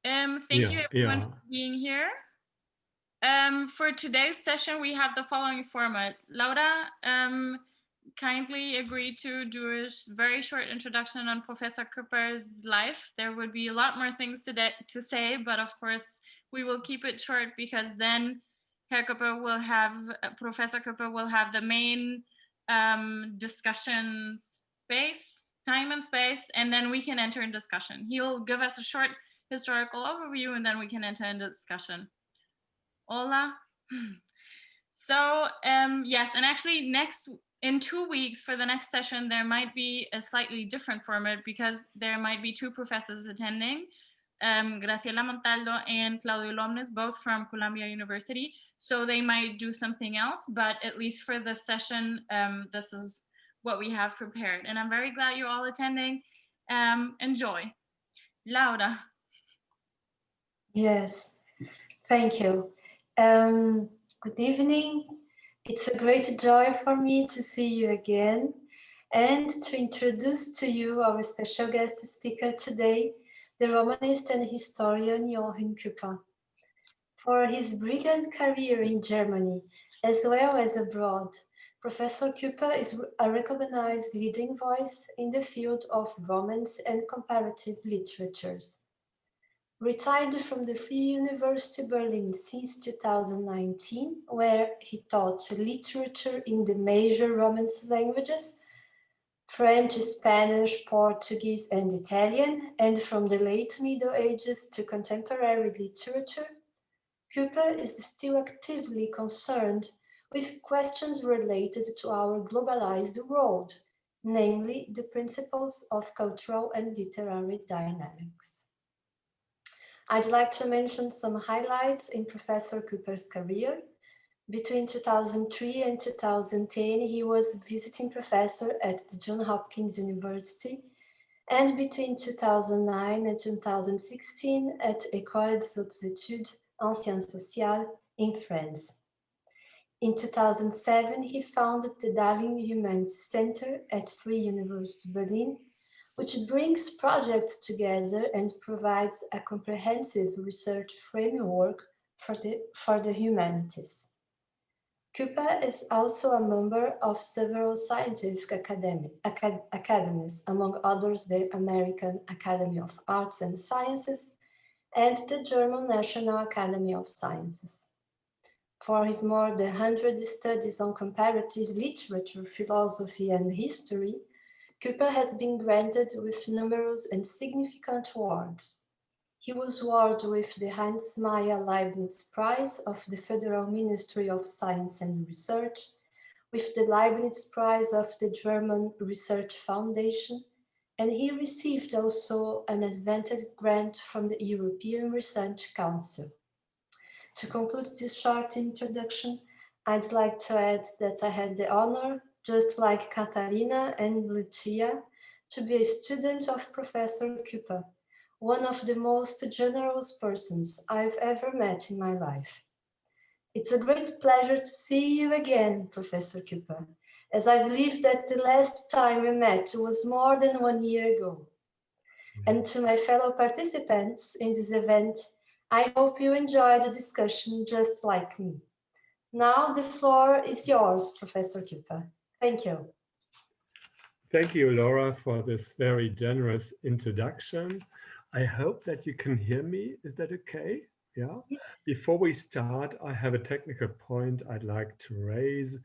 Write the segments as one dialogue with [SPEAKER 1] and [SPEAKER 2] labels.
[SPEAKER 1] Thank you everyone for being here. For today's session, we have the following format. Laura kindly agreed to do a very short introduction on Professor Küpper's life. There would be a lot more things to say, but of course, we will keep it short because then Professor Küpper will have the main discussion space, time and space, and then we can enter in discussion. He'll give us a short historical overview and then we can enter into discussion. Hola. So yes, and actually in 2 weeks for the next session, there might be a slightly different format because there might be two professors attending, Graciela Montaldo and Claudio Lomnes, both from Columbia University. So they might do something else, but at least for this session, this is what we have prepared. And I'm very glad you're all attending. Enjoy. Laura.
[SPEAKER 2] Yes, thank you. Good evening. It's a great joy for me to see you again and to introduce to you our special guest speaker today, the Romanist and historian Joachim Küpper. For his brilliant career in Germany, as well as abroad, Professor Küpper is a recognized leading voice in the field of Romance and comparative literatures. Retired from the Freie University Berlin since 2019, where he taught literature in the major Romance languages, French, Spanish, Portuguese, and Italian, and from the late Middle Ages to contemporary literature, Küpper is still actively concerned with questions related to our globalized world, namely the principles of cultural and literary dynamics. I'd like to mention some highlights in Professor Küpper's career. Between 2003 and 2010, he was visiting professor at the Johns Hopkins University, and between 2009 and 2016 at École des Hautes Études en Sciences Sociales in France. In 2007, he founded the Darling Humanities Center at Freie University Berlin, which brings projects together and provides a comprehensive research framework for the humanities. Küpper is also a member of several scientific academies, among others the American Academy of Arts and Sciences and the German National Academy of Sciences. For his more than 100 studies on comparative literature, philosophy, and history, Küpper has been granted with numerous and significant awards. He was awarded with the Hans Mayer Leibniz Prize of the Federal Ministry of Science and Research, with the Leibniz Prize of the German Research Foundation, and he received also an advanced grant from the European Research Council. To conclude this short introduction, I'd like to add that I had the honor, just like Katarina and Lucia, to be a student of Professor Küpper, one of the most generous persons I've ever met in my life. It's a great pleasure to see you again, Professor Küpper, as I believe that the last time we met was more than 1 year ago. And to my fellow participants in this event, I hope you enjoy the discussion just like me. Now the floor is yours, Professor Küpper. Thank you.
[SPEAKER 3] Thank you, Laura, for this very generous introduction. I hope that you can hear me. Is that okay? Yeah. Before we start, I have a technical point I'd like to raise.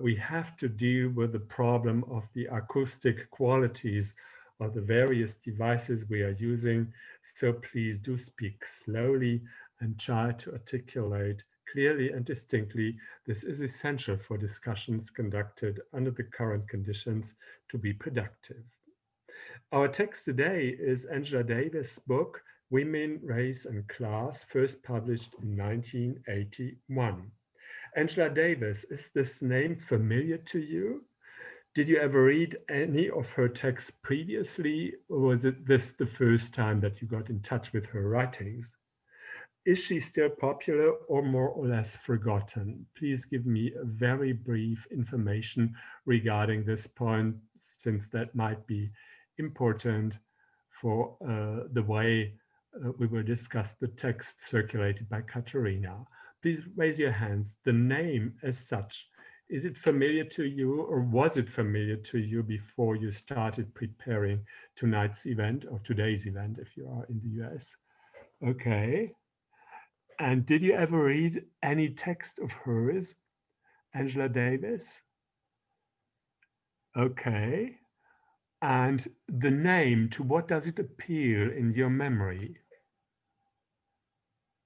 [SPEAKER 3] We have to deal with the problem of the acoustic qualities of the various devices we are using. So please do speak slowly and try to articulate clearly and distinctly. This is essential for discussions conducted under the current conditions to be productive. Our text today is Angela Davis' book, Women, Race and Class, first published in 1981. Angela Davis, is this name familiar to you? Did you ever read any of her texts previously, or was this the first time that you got in touch with her writings? Is she still popular or more or less forgotten? Please give me a very brief information regarding this point, since that might be important for the way we will discuss the text circulated by Katerina. Please raise your hands. The name as such, is it familiar to you, or was it familiar to you before you started preparing tonight's event, or today's event if you are in the US? Okay. And did you ever read any text of hers, Angela Davis? Okay. And the name, to what does it appeal in your memory?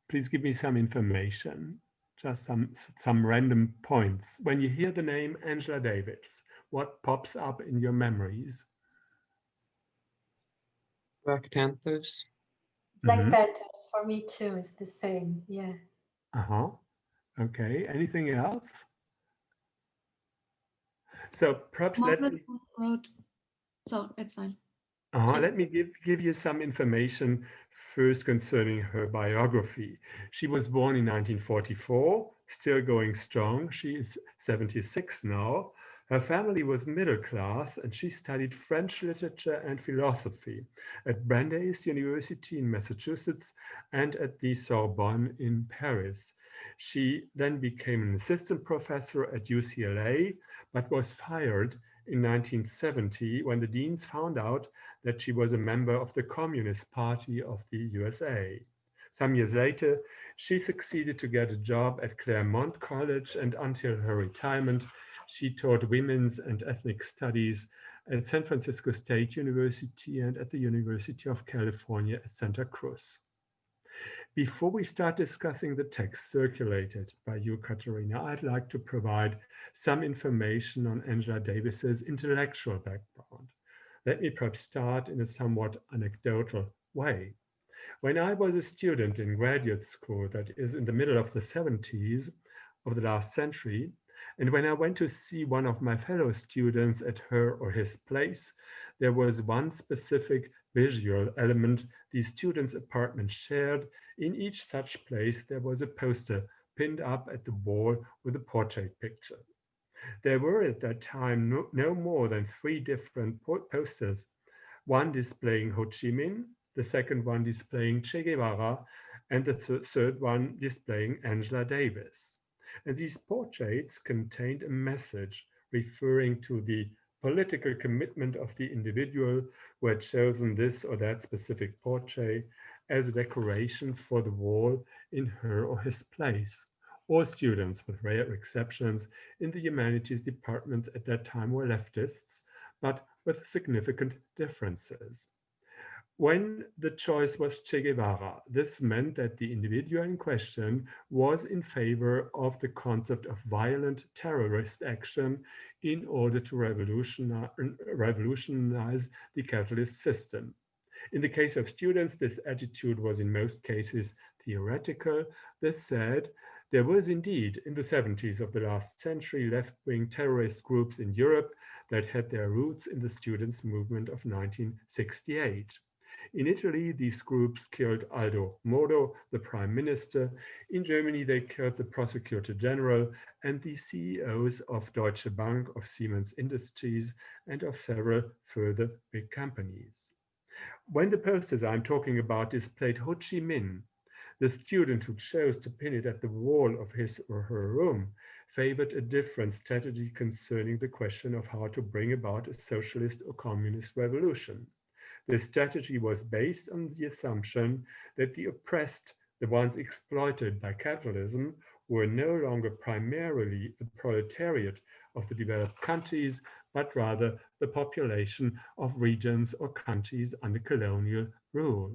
[SPEAKER 3] Please give me some information, just some random points. When you hear the name Angela Davis, what pops up in your memories?
[SPEAKER 4] Black Panthers.
[SPEAKER 2] Black Panthers, for me too, is the same, yeah.
[SPEAKER 3] Uh-huh. Okay, anything else? So perhaps let me...
[SPEAKER 5] So it's fine.
[SPEAKER 3] Let me give you some information first concerning her biography. She was born in 1944, still going strong. She is 76 now. Her family was middle class, and she studied French literature and philosophy at Brandeis University in Massachusetts and at the Sorbonne in Paris. She then became an assistant professor at UCLA, but was fired in 1970 when the deans found out that she was a member of the Communist Party of the USA. Some years later, she succeeded to get a job at Claremont College, and until her retirement, she taught women's and ethnic studies at San Francisco State University and at the University of California at Santa Cruz. Before we start discussing the text circulated by you, Katerina, I'd like to provide some information on Angela Davis's intellectual background. Let me perhaps start in a somewhat anecdotal way. When I was a student in graduate school, that is in the middle of the 70s of the last century, and when I went to see one of my fellow students at her or his place, there was one specific visual element the students' apartment shared. In each such place, there was a poster pinned up at the wall with a portrait picture. There were at that time no more than 3 different posters, one displaying Ho Chi Minh, the second one displaying Che Guevara, and the third one displaying Angela Davis. And these portraits contained a message referring to the political commitment of the individual who had chosen this or that specific portrait as a decoration for the wall in her or his place. All students, with rare exceptions, in the humanities departments at that time were leftists, but with significant differences. When the choice was Che Guevara, this meant that the individual in question was in favor of the concept of violent terrorist action in order to revolutionize the capitalist system. In the case of students, this attitude was in most cases theoretical. This said, there was indeed, in the 70s of the last century, left-wing terrorist groups in Europe that had their roots in the students' movement of 1968. In Italy, these groups killed Aldo Moro, the prime minister. In Germany, they killed the prosecutor general and the CEOs of Deutsche Bank, of Siemens Industries, and of several further big companies. When the posters I'm talking about displayed Ho Chi Minh, the student who chose to pin it at the wall of his or her room favored a different strategy concerning the question of how to bring about a socialist or communist revolution. This strategy was based on the assumption that the oppressed, the ones exploited by capitalism, were no longer primarily the proletariat of the developed countries, but rather the population of regions or countries under colonial rule.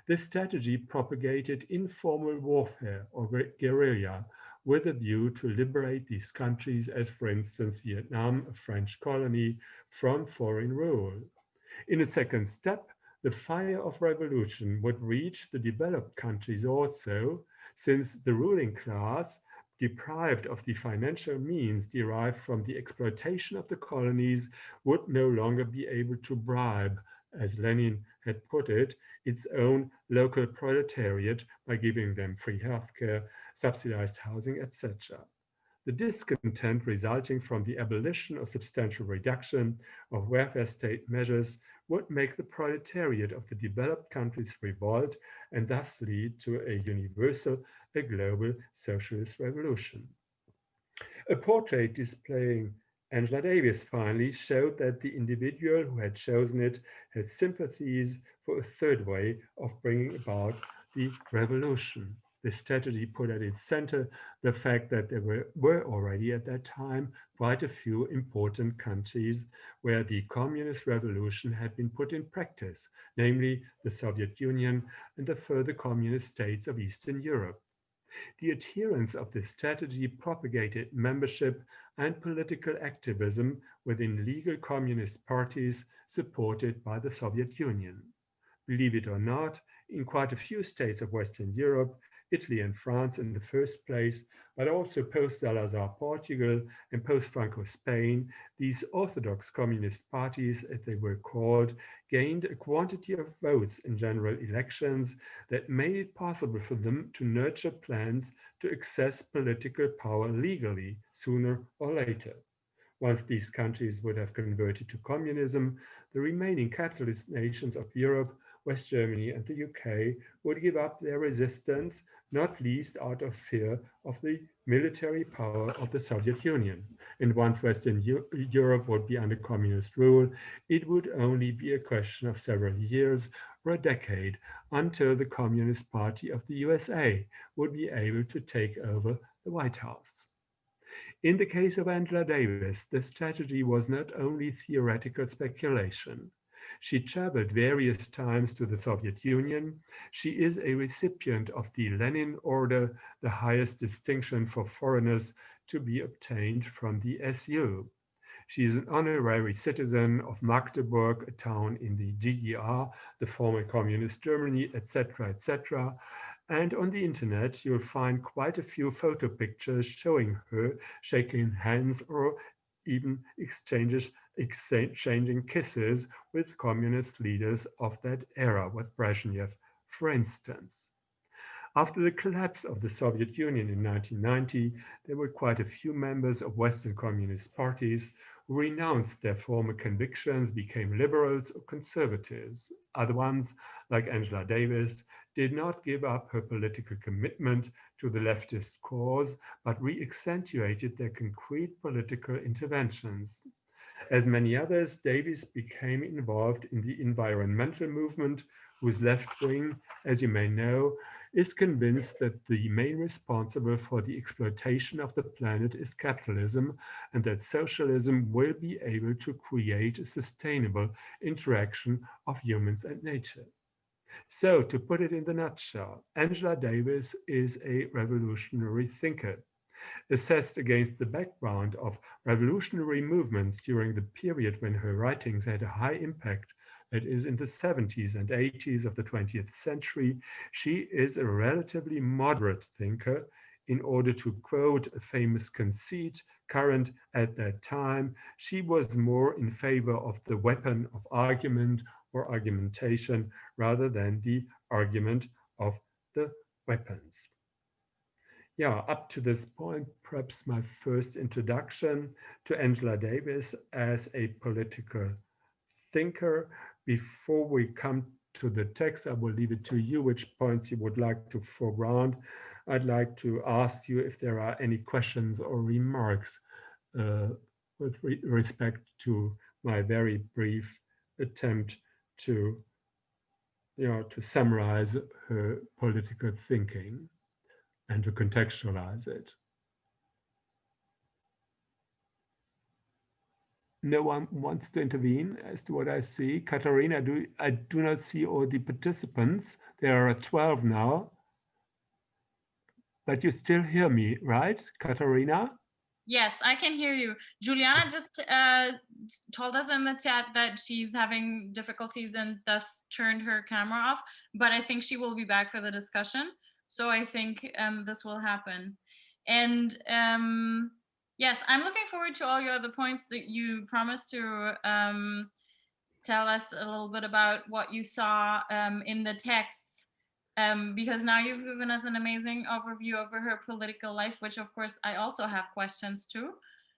[SPEAKER 3] This strategy propagated informal warfare or guerrilla with a view to liberate these countries, as for instance Vietnam, a French colony, from foreign rule. In a second step, the fire of revolution would reach the developed countries also, since the ruling class, deprived of the financial means derived from the exploitation of the colonies, would no longer be able to bribe, as Lenin had put it, its own local proletariat by giving them free healthcare, subsidized housing, etc. The discontent resulting from the abolition or substantial reduction of welfare state measures would make the proletariat of the developed countries revolt and thus lead to a universal, a global socialist revolution. A portrait displaying Angela Davis finally showed that the individual who had chosen it had sympathies for a third way of bringing about the revolution. The strategy put at its center the fact that there were already at that time quite a few important countries where the communist revolution had been put in practice, namely the Soviet Union and the further communist states of Eastern Europe. The adherents of this strategy propagated membership and political activism within legal communist parties supported by the Soviet Union. Believe it or not, in quite a few states of Western Europe, Italy and France in the first place, but also post-Salazar Portugal and post-Franco Spain, these orthodox communist parties, as they were called, gained a quantity of votes in general elections that made it possible for them to nurture plans to access political power legally, sooner or later. Once these countries would have converted to communism, the remaining capitalist nations of Europe, West Germany and the UK would give up their resistance, not least out of fear of the military power of the Soviet Union. And once Western Europe would be under communist rule, it would only be a question of several years or a decade until the Communist Party of the USA would be able to take over the White House. In the case of Angela Davis, the strategy was not only theoretical speculation. She traveled various times to the Soviet Union. She is a recipient of the Lenin Order, the highest distinction for foreigners to be obtained from the SU. She is an honorary citizen of Magdeburg, a town in the GDR, the former communist Germany, etc., etc. And on the internet, you'll find quite a few photo pictures showing her shaking hands or even exchanging kisses with communist leaders of that era, with Brezhnev, for instance. After the collapse of the Soviet Union in 1990, there were quite a few members of Western communist parties who renounced their former convictions, became liberals or conservatives. Other ones, like Angela Davis, did not give up her political commitment to the leftist cause, but re-accentuated their concrete political interventions. As many others, Davis became involved in the environmental movement, whose left wing, as you may know, is convinced that the main responsible for the exploitation of the planet is capitalism, and that socialism will be able to create a sustainable interaction of humans and nature. So, to put it in the nutshell, Angela Davis is a revolutionary thinker. Assessed against the background of revolutionary movements during the period when her writings had a high impact, that is in the 70s and 80s of the 20th century, she is a relatively moderate thinker. In order to quote a famous conceit current at that time, she was more in favor of the weapon of argument or argumentation rather than the argument of the weapons. Yeah, up to this point, perhaps my first introduction to Angela Davis as a political thinker. Before we come to the text, I will leave it to you which points you would like to foreground. I'd like to ask you if there are any questions or remarks with respect to my very brief attempt to, to summarize her political thinking and to contextualize it. No one wants to intervene as to what I see. Katharina, I do not see all the participants. There are 12 now. But you still hear me, right, Katharina?
[SPEAKER 1] Yes, I can hear you. Juliana just told us in the chat that she's having difficulties and thus turned her camera off, but I think she will be back for the discussion. So I think this will happen. And yes, I'm looking forward to all your other points that you promised to tell us a little bit about what you saw in the text. Because now you've given us an amazing overview over her political life, which of course I also have questions too.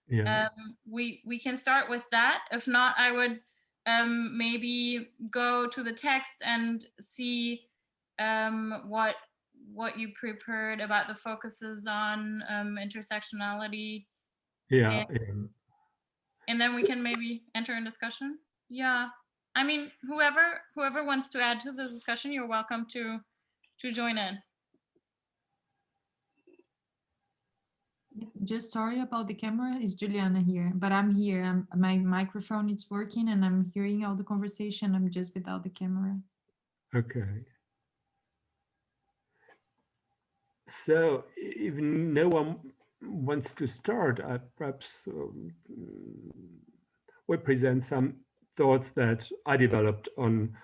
[SPEAKER 3] Yeah.
[SPEAKER 1] We can start with that. If not, I would maybe go to the text and see what you prepared about the focuses on intersectionality.
[SPEAKER 3] Yeah.
[SPEAKER 1] And then we can maybe enter in discussion. Yeah, I mean, whoever wants to add to the discussion, you're welcome to join in.
[SPEAKER 6] Just sorry about the camera. It's Juliana here, but I'm here. My microphone is working and I'm hearing all the conversation. I'm just without the camera.
[SPEAKER 3] Okay. So if no one wants to start, I perhaps will present some thoughts that I developed on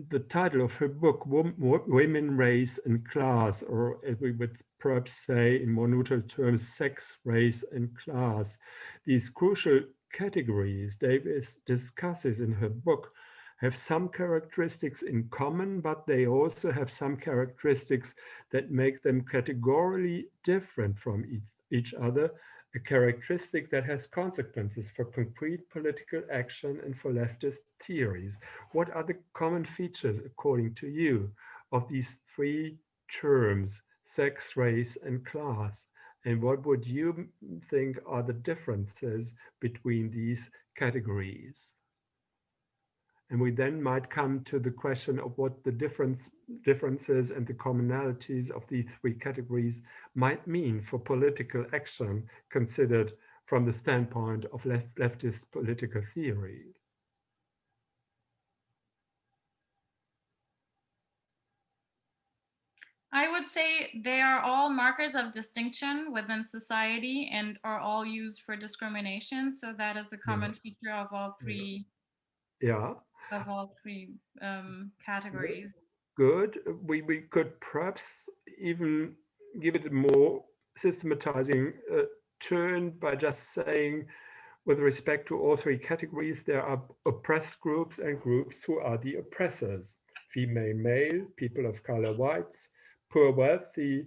[SPEAKER 3] the title of her book, Women, Race and Class, or as we would perhaps say in more neutral terms, sex, race and class. These crucial categories Davis discusses in her book have some characteristics in common, but they also have some characteristics that make them categorically different from each other, a characteristic that has consequences for concrete political action and for leftist theories. What are the common features, according to you, of these three terms, sex, race, and class? And what would you think are the differences between these categories? And we then might come to the question of what the differences and the commonalities of these three categories might mean for political action considered from the standpoint of leftist political theory.
[SPEAKER 1] I would say they are all markers of distinction within society and are all used for discrimination. So that is a common feature of all three.
[SPEAKER 3] Yeah.
[SPEAKER 1] Of all three categories.
[SPEAKER 3] Good. We could perhaps even give it a more systematizing turn by just saying, with respect to all three categories, there are oppressed groups and groups who are the oppressors. Female, male, people of color, whites, poor, wealthy,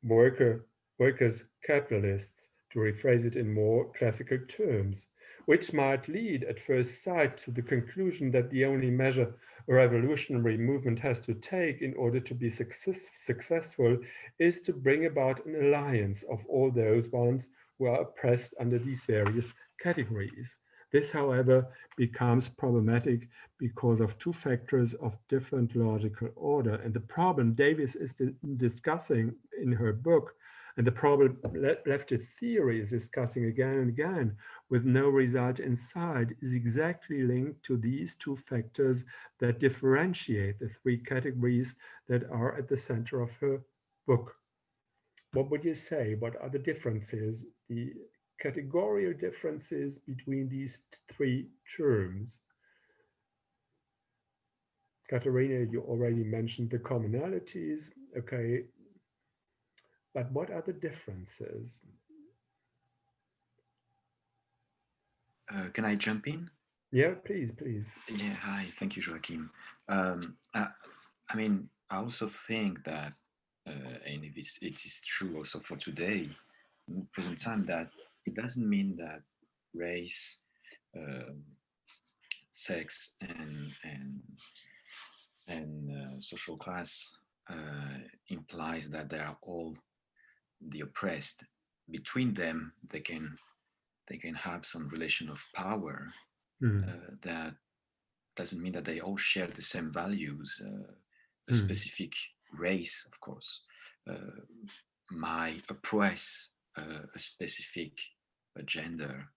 [SPEAKER 3] workers, capitalists, to rephrase it in more classical terms, which might lead at first sight to the conclusion that the only measure a revolutionary movement has to take in order to be successful is to bring about an alliance of all those ones who are oppressed under these various categories. This, however, becomes problematic because of two factors of different logical order. And the problem Davis is discussing in her book, and the problem leftist theory is discussing again and again with no result in sight, is exactly linked to these two factors that differentiate the three categories that are at the center of her book. What would you say? What are the differences, the categorical differences between these three terms? Katharina, you already mentioned the commonalities. Okay, but what are the differences?
[SPEAKER 7] Can I jump in?
[SPEAKER 3] Yeah, please, please.
[SPEAKER 7] Yeah, hi, thank you, Joachim. I mean, I also think that, and it is true also for today, in the present time, that it doesn't mean that race, sex, and social class implies that they are all the oppressed. Between them, they can have some relation of power. That doesn't mean that they all share the same values. A specific race, of course, might oppress a specific gender,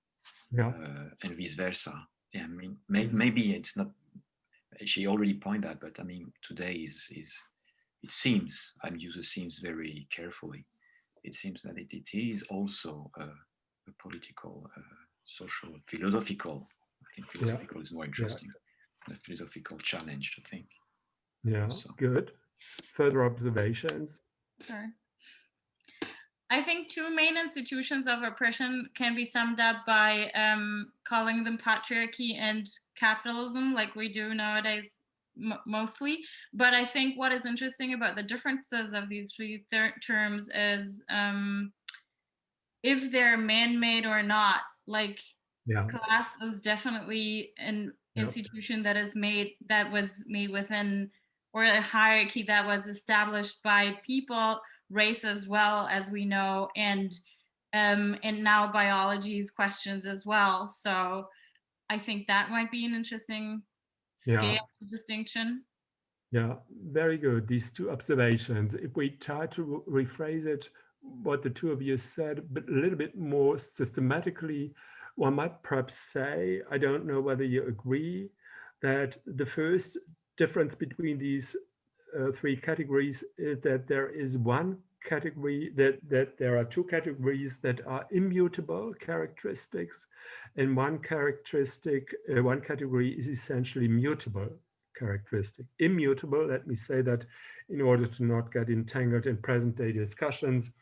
[SPEAKER 7] and vice versa. Yeah, I mean, maybe it's not. She already pointed that, but I mean, today is it seems, I'm using seems very carefully. It seems that it is also a political, social, philosophical. I think philosophical is more interesting. A philosophical challenge, I think.
[SPEAKER 3] Yeah, so. Good. Further observations?
[SPEAKER 1] Sorry. I think two main institutions of oppression can be summed up by calling them patriarchy and capitalism, like we do nowadays mostly. But I think what is interesting about the differences of these three terms is if they're man-made or not. Like class is definitely an institution that was made within, or a hierarchy that was established by people, race as well, as we know, and now biology's questions as well. So I think that might be an interesting scale distinction.
[SPEAKER 3] Yeah, very good. These two observations. If we try to rephrase it, what the two of you said, but a little bit more systematically, one might perhaps say, I don't know whether you agree, that the first difference between these three categories is that there is one category, that there are two categories that are immutable characteristics, and one category is essentially mutable characteristic. Immutable, let me say that in order to not get entangled in present-day discussions,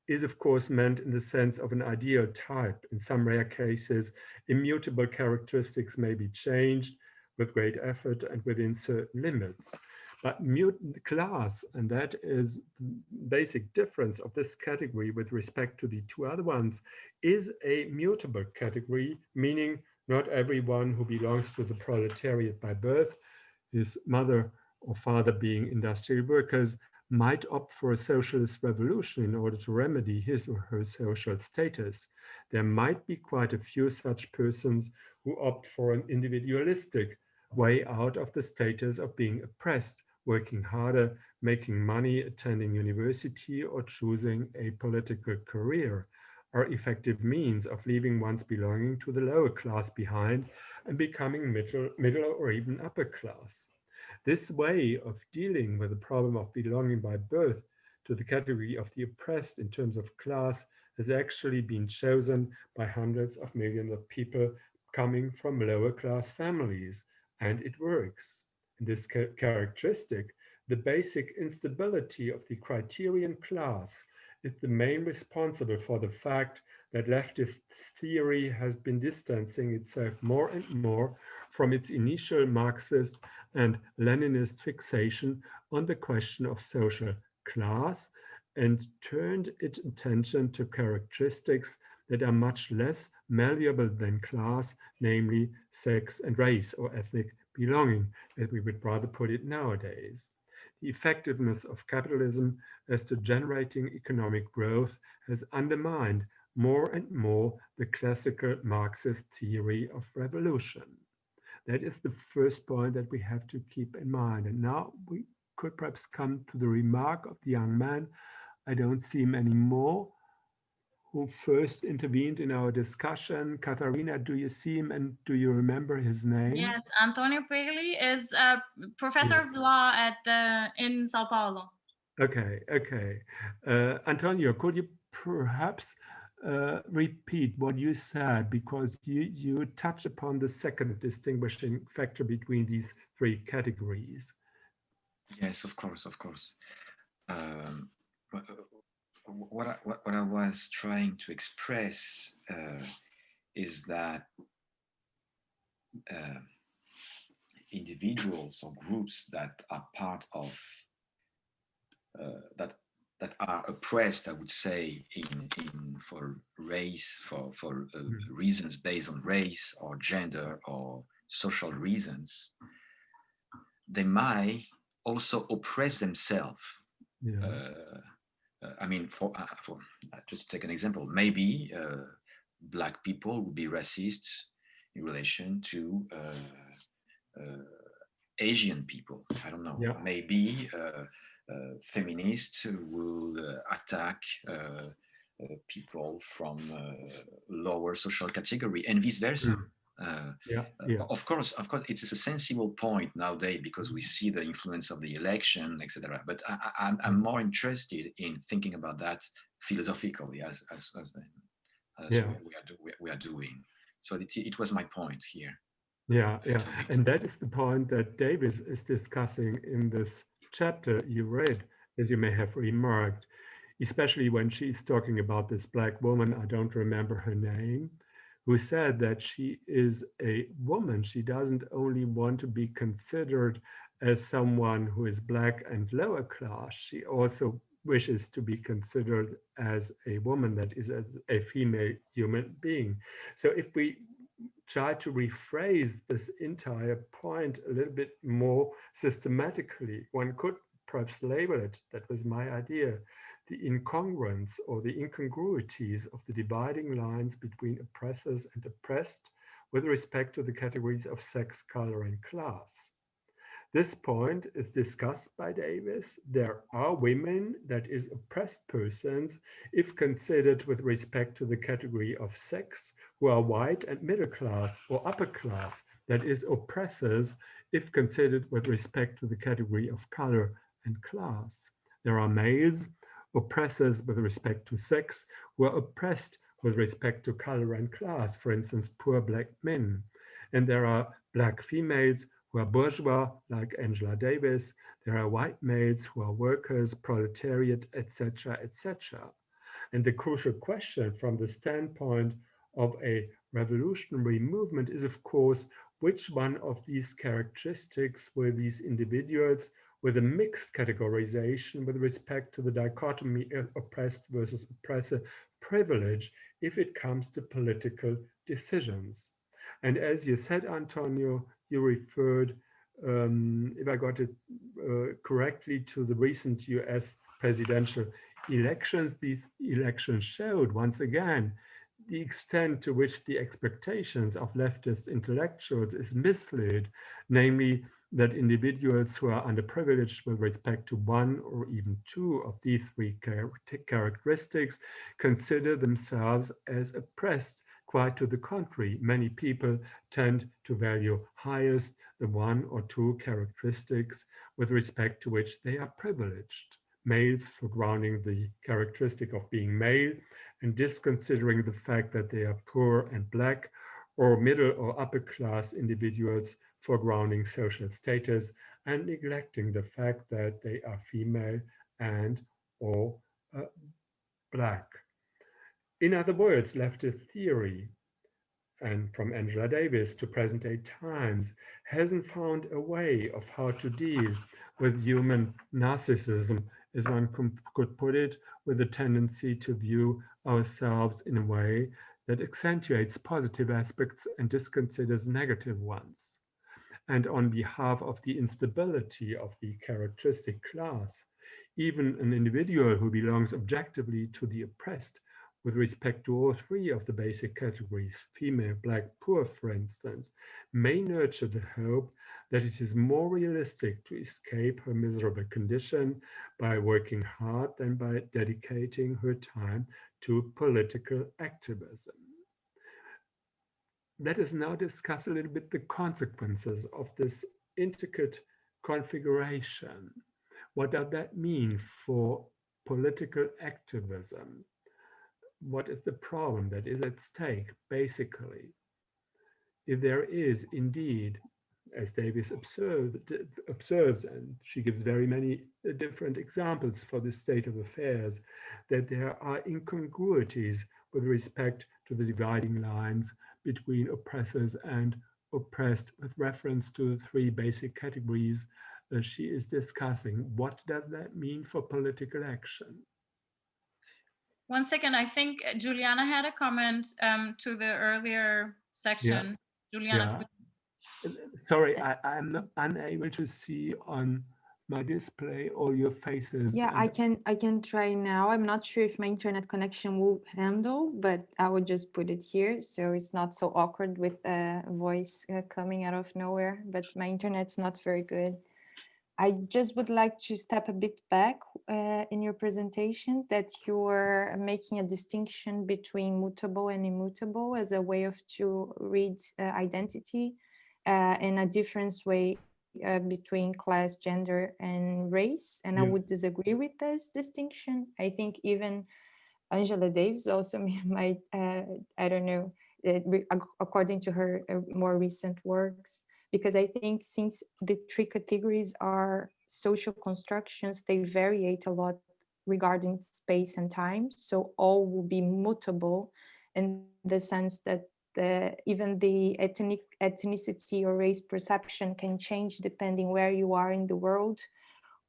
[SPEAKER 3] is of course meant in the sense of an ideal type. In some rare cases, immutable characteristics may be changed with great effort and within certain limits. But class, and that is the basic difference of this category with respect to the two other ones, is a mutable category, meaning not everyone who belongs to the proletariat by birth, his mother or father being industrial workers, might opt for a socialist revolution in order to remedy his or her social status. There might be quite a few such persons who opt for an individualistic way out of the status of being oppressed, working harder, making money, attending university, or choosing a political career, are effective means of leaving one's belonging to the lower class behind and becoming middle or even upper class. This way of dealing with the problem of belonging by birth to the category of the oppressed in terms of class has actually been chosen by hundreds of millions of people coming from lower class families, and it works. In this characteristic, the basic instability of the criterion class is the main responsible for the fact that leftist theory has been distancing itself more and more from its initial Marxist and Leninist fixation on the question of social class and turned its attention to characteristics that are much less malleable than class, namely sex and race or ethnic belonging, as we would rather put it nowadays. The effectiveness of capitalism as to generating economic growth has undermined more and more the classical Marxist theory of revolution. That is the first point that we have to keep in mind. And now we could perhaps come to the remark of the young man, I don't see him anymore, who first intervened in our discussion. Katharina, do you see him and do you remember his name?
[SPEAKER 1] Yes, Antonio Perli is a professor of law in Sao Paulo.
[SPEAKER 3] Okay. Antonio, could you perhaps repeat what you said, because you touch upon the second distinguishing factor between these three categories?
[SPEAKER 7] Yes, of course. What I was trying to express is that individuals or groups that are part of that are oppressed, I would say, for race, for reasons based on race or gender or social reasons, they might also oppress themselves.
[SPEAKER 3] Yeah.
[SPEAKER 7] I mean, for just to take an example, maybe Black people would be racist in relation to Asian people. I don't know.
[SPEAKER 3] Yeah.
[SPEAKER 7] Maybe feminists will attack people from lower social category, and vice versa. Of course, it is a sensible point nowadays because we see the influence of the election, etc. But I'm more interested in thinking about that philosophically, as we are doing. So it was my point here.
[SPEAKER 3] Yeah. And that is the point that Davis is discussing in this chapter you read, as you may have remarked, especially when she's talking about this Black woman, I don't remember her name, who said that she is a woman. She doesn't only want to be considered as someone who is Black and lower class. She also wishes to be considered as a woman, that is a female human being. So if we try to rephrase this entire point a little bit more systematically, one could perhaps label it, that was my idea, the incongruence or the incongruities of the dividing lines between oppressors and oppressed with respect to the categories of sex, color, and class. This point is discussed by Davis. There are women, that is, oppressed persons, if considered with respect to the category of sex, who are white and middle class or upper class, that is, oppressors, if considered with respect to the category of color and class. There are males, oppressors with respect to sex, who are oppressed with respect to color and class, for instance, poor black men. And there are black females who are bourgeois, like Angela Davis. There are white males who are workers, proletariat, etc., etc. And the crucial question from the standpoint of a revolutionary movement is, of course, which one of these characteristics were these individuals with a mixed categorization with respect to the dichotomy of oppressed versus oppressor privilege if it comes to political decisions. And as you said, Antonio, you referred, if I got it correctly, to the recent US presidential elections. These elections showed once again the extent to which the expectations of leftist intellectuals is misled, namely that individuals who are underprivileged with respect to one or even two of these three characteristics consider themselves as oppressed. Quite to the contrary, many people tend to value highest the one or two characteristics with respect to which they are privileged. Males foregrounding the characteristic of being male and disconsidering the fact that they are poor and black, or middle or upper class individuals foregrounding social status and neglecting the fact that they are female and or black. In other words, leftist theory, and from Angela Davis to present-day times, hasn't found a way of how to deal with human narcissism, as one could put it, with a tendency to view ourselves in a way that accentuates positive aspects and disconsiders negative ones. And on behalf of the instability of the characteristic class, even an individual who belongs objectively to the oppressed with respect to all three of the basic categories, female, black, poor, for instance, may nurture the hope that it is more realistic to escape her miserable condition by working hard than by dedicating her time to political activism. Let us now discuss a little bit the consequences of this intricate configuration. What does that mean for political activism? What is the problem that is at stake, basically? If there is indeed, as Davis observes, and she gives very many different examples for this state of affairs, that there are incongruities with respect to the dividing lines between oppressors and oppressed with reference to the three basic categories she is discussing. What does that mean for political action?
[SPEAKER 1] 1 second, I think Juliana had a comment to the earlier section. Yeah. Juliana,
[SPEAKER 3] yeah. Sorry, yes. I'm unable to see on my display all your faces.
[SPEAKER 6] Yeah, I can try now. I'm not sure if my internet connection will handle, but I will just put it here so it's not so awkward with a voice coming out of nowhere, but my internet's not very good. I just would like to step a bit back in your presentation, that you're making a distinction between mutable and immutable as a way of to read identity in a different way between class, gender, and race. And yeah. I would disagree with this distinction. I think even Angela Davis also might, I don't know, according to her more recent works, because I think since the three categories are social constructions, they variate a lot regarding space and time. So all will be mutable in the sense that even the ethnicity or race perception can change depending where you are in the world,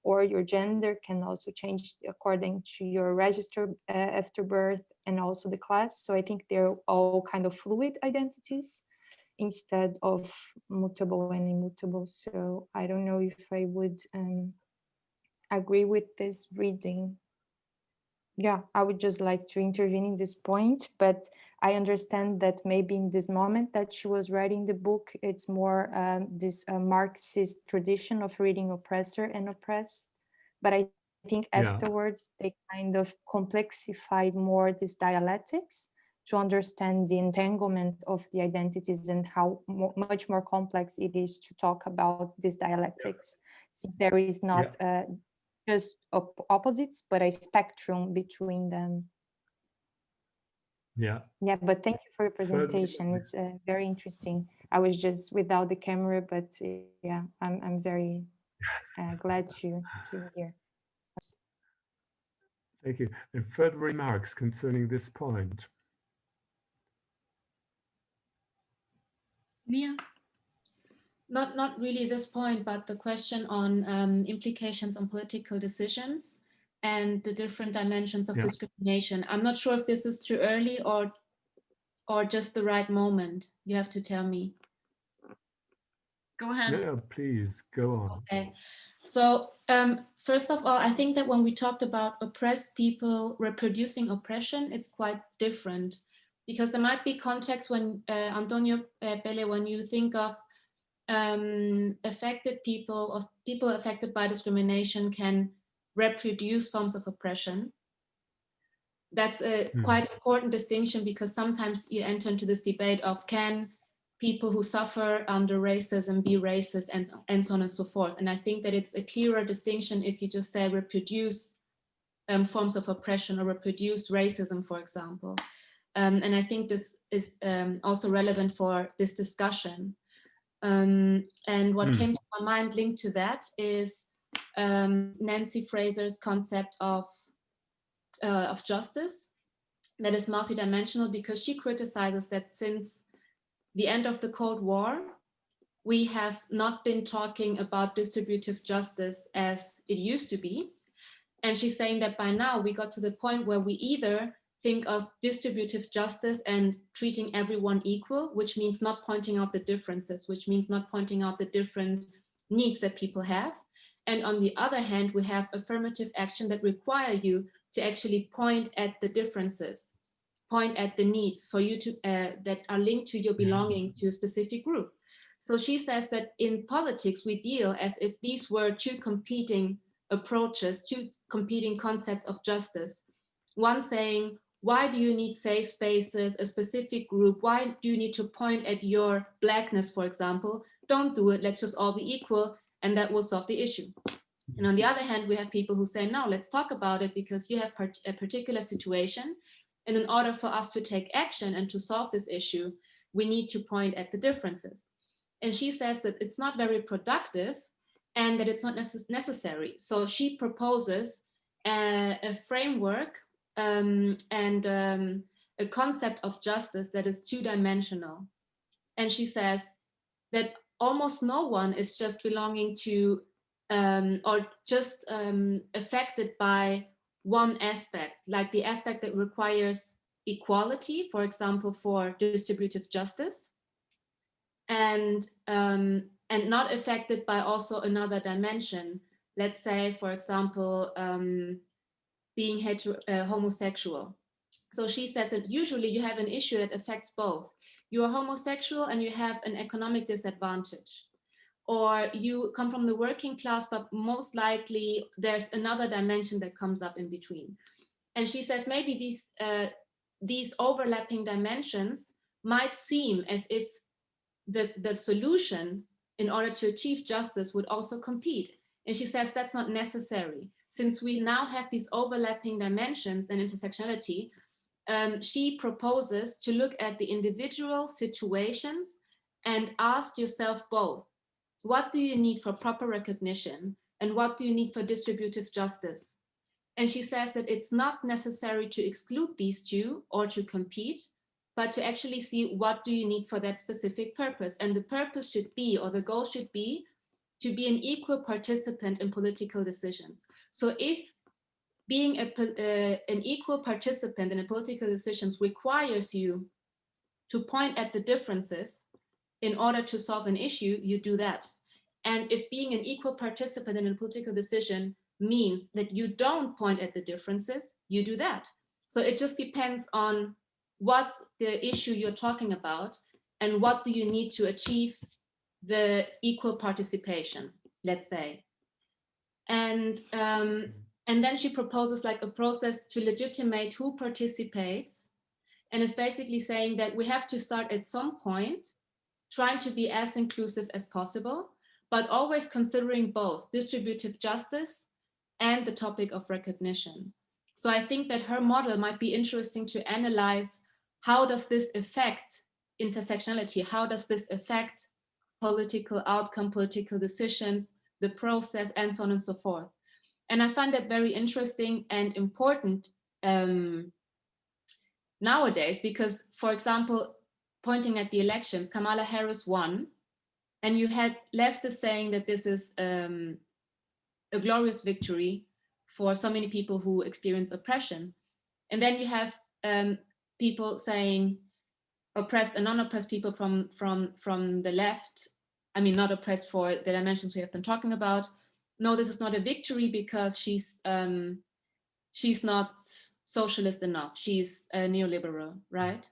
[SPEAKER 6] or your gender can also change according to your register after birth, and also the class. So I think they're all kind of fluid identities. instead of mutable and immutable. So I don't know if I would agree with this reading. Yeah, I would just like to intervene in this point, but I understand that maybe in this moment that she was writing the book, it's more this Marxist tradition of reading oppressor and oppressed. But I think afterwards they kind of complexified more this dialectics to understand the entanglement of the identities and how much more complex it is to talk about this dialectics, since there is not just opposites, but a spectrum between them.
[SPEAKER 3] Yeah.
[SPEAKER 6] Yeah, but thank you for your presentation. It's very interesting. I was just without the camera, but yeah, I'm very glad to hear.
[SPEAKER 3] Thank you. And further remarks concerning this point?
[SPEAKER 1] Nia?
[SPEAKER 5] Not really this point, but the question on implications on political decisions and the different dimensions of discrimination. I'm not sure if this is too early or just the right moment. You have to tell me.
[SPEAKER 1] Go ahead.
[SPEAKER 3] No, please go on.
[SPEAKER 5] Okay. So first of all, I think that when we talked about oppressed people reproducing oppression, it's quite different, because there might be contexts when Antonio Pele, when you think of affected people or people affected by discrimination can reproduce forms of oppression. That's a quite important distinction, because sometimes you enter into this debate of can people who suffer under racism be racist, and so on and so forth. And I think that it's a clearer distinction if you just say reproduce forms of oppression or reproduce racism, for example. And I think this is also relevant for this discussion. And what came to my mind linked to that is Nancy Fraser's concept of justice that is multidimensional, because she criticizes that since the end of the Cold War, we have not been talking about distributive justice as it used to be. And she's saying that by now we got to the point where we either think of distributive justice and treating everyone equal, which means not pointing out the differences, which means not pointing out the different needs that people have. And on the other hand, we have affirmative action that require you to actually point at the differences, point at the needs for you to that are linked to your belonging to a specific group. So she says that in politics, we deal as if these were two competing approaches, two competing concepts of justice. One saying, why do you need safe spaces, a specific group? Why do you need to point at your Blackness, for example? Don't do it, let's just all be equal, and that will solve the issue. And on the other hand, we have people who say, no, let's talk about it because you have a particular situation. And in order for us to take action and to solve this issue, we need to point at the differences. And she says that it's not very productive and that it's not necessary. So she proposes a framework and a concept of justice that is two-dimensional. And she says that almost no one is just belonging to or just affected by one aspect, like the aspect that requires equality, for example, for distributive justice, and not affected by also another dimension. Let's say, for example, being homosexual. So she says that usually you have an issue that affects both. You are homosexual and you have an economic disadvantage. Or you come from the working class, but most likely there's another dimension that comes up in between. And she says maybe these overlapping dimensions might seem as if the solution in order to achieve justice would also compete. And she says that's not necessary. Since we now have these overlapping dimensions and intersectionality, she proposes to look at the individual situations and ask yourself both, what do you need for proper recognition and what do you need for distributive justice? And she says that it's not necessary to exclude these two or to compete, but to actually see what do you need for that specific purpose. And the purpose should be, or the goal should be, to be an equal participant in political decisions. So if being an equal participant in political decisions requires you to point at the differences in order to solve an issue, you do that. And if being an equal participant in a political decision means that you don't point at the differences, you do that. So it just depends on what the issue you're talking about and what do you need to achieve the equal participation, let's say. And then she proposes like a process to legitimate who participates, and is basically saying that we have to start at some point trying to be as inclusive as possible, but always considering both distributive justice and the topic of recognition. So I think that her model might be interesting to analyze how does this affect intersectionality? How does this affect political outcome, political decisions, the process, and so on and so forth? And I find that very interesting and important nowadays, because, for example, pointing at the elections, Kamala Harris won, and you had leftists saying that this is a glorious victory for so many people who experience oppression. And then you have people saying, oppressed and non-oppressed people from the left, I mean, not oppressed for the dimensions we have been talking about. No, this is not a victory because she's not socialist enough. She's a neoliberal, right?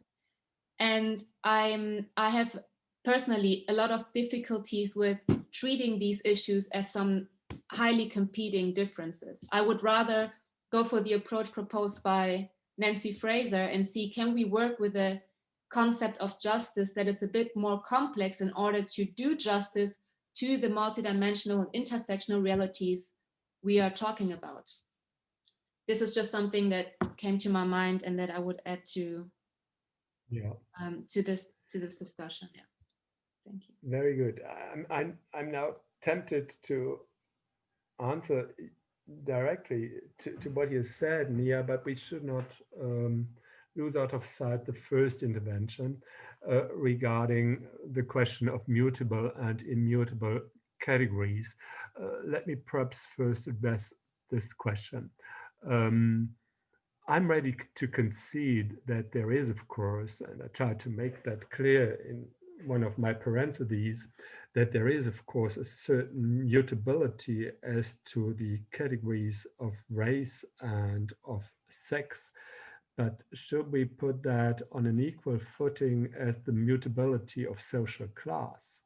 [SPEAKER 5] And I have personally a lot of difficulty with treating these issues as some highly competing differences. I would rather go for the approach proposed by Nancy Fraser and see, can we work with a concept of justice that is a bit more complex in order to do justice to the multidimensional and intersectional realities we are talking about. This is just something that came to my mind and that I would add to this discussion. Yeah, thank you.
[SPEAKER 3] Very good. I'm now tempted to answer directly to what you said, Nia, but we should not lose out of sight the first intervention regarding the question of mutable and immutable categories. Let me perhaps first address this question. I'm ready to concede that there is, of course, and I tried to make that clear in one of my parentheses, that there is, of course, a certain mutability as to the categories of race and of sex. But should we put that on an equal footing as the mutability of social class?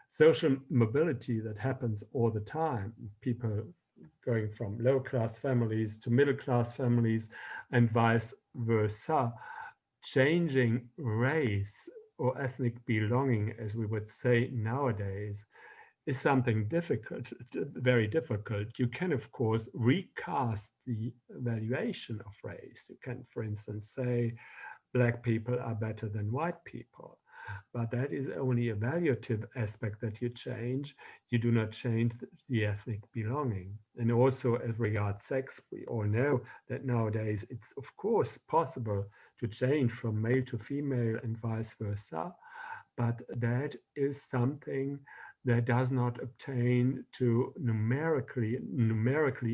[SPEAKER 3] Social mobility that happens all the time, people going from low-class families to middle-class families and vice versa, changing race or ethnic belonging, as we would say nowadays, is something difficult, very difficult. You can, of course, recast the valuation of race. You can, for instance, say Black people are better than white people. But that is only a evaluative aspect that you change. You do not change the ethnic belonging. And also as regards sex, we all know that nowadays it's of course possible to change from male to female and vice versa. But that is something that does not obtain to numerically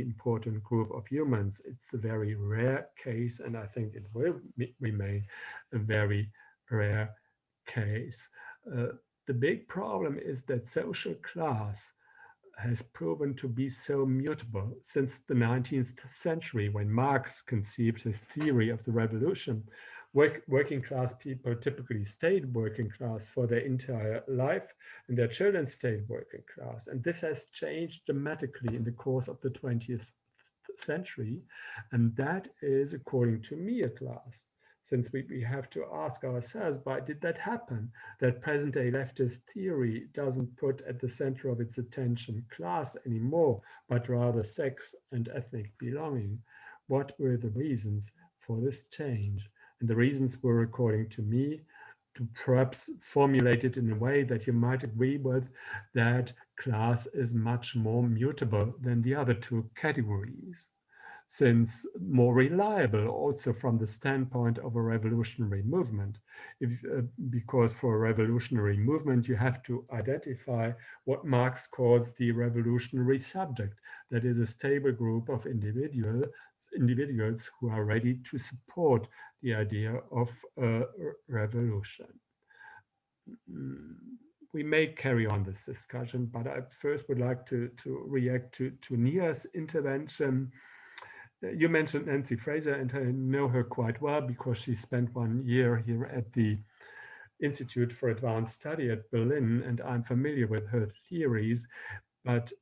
[SPEAKER 3] important group of humans. It's a very rare case, and I think it will remain a very rare case. The big problem is that social class has proven to be so mutable since the 19th century, when Marx conceived his theory of the revolution. Working class people typically stayed working class for their entire life, and their children stayed working class. And this has changed dramatically in the course of the 20th century. And that is, according to me at last, since we have to ask ourselves, why did that happen? That present-day leftist theory doesn't put at the center of its attention class anymore, but rather sex and ethnic belonging. What were the reasons for this change? And the reasons were, according to me, to perhaps formulate it in a way that you might agree with, that class is much more mutable than the other two categories, since more reliable also from the standpoint of a revolutionary movement. Because for a revolutionary movement, you have to identify what Marx calls the revolutionary subject, that is a stable group of individuals who are ready to support the idea of a revolution. we may carry on this discussion, but I first would like to react to Nia's intervention. You mentioned Nancy Fraser, and I know her quite well because she spent 1 year here at the Institute for Advanced Study at Berlin, and I'm familiar with her theories, but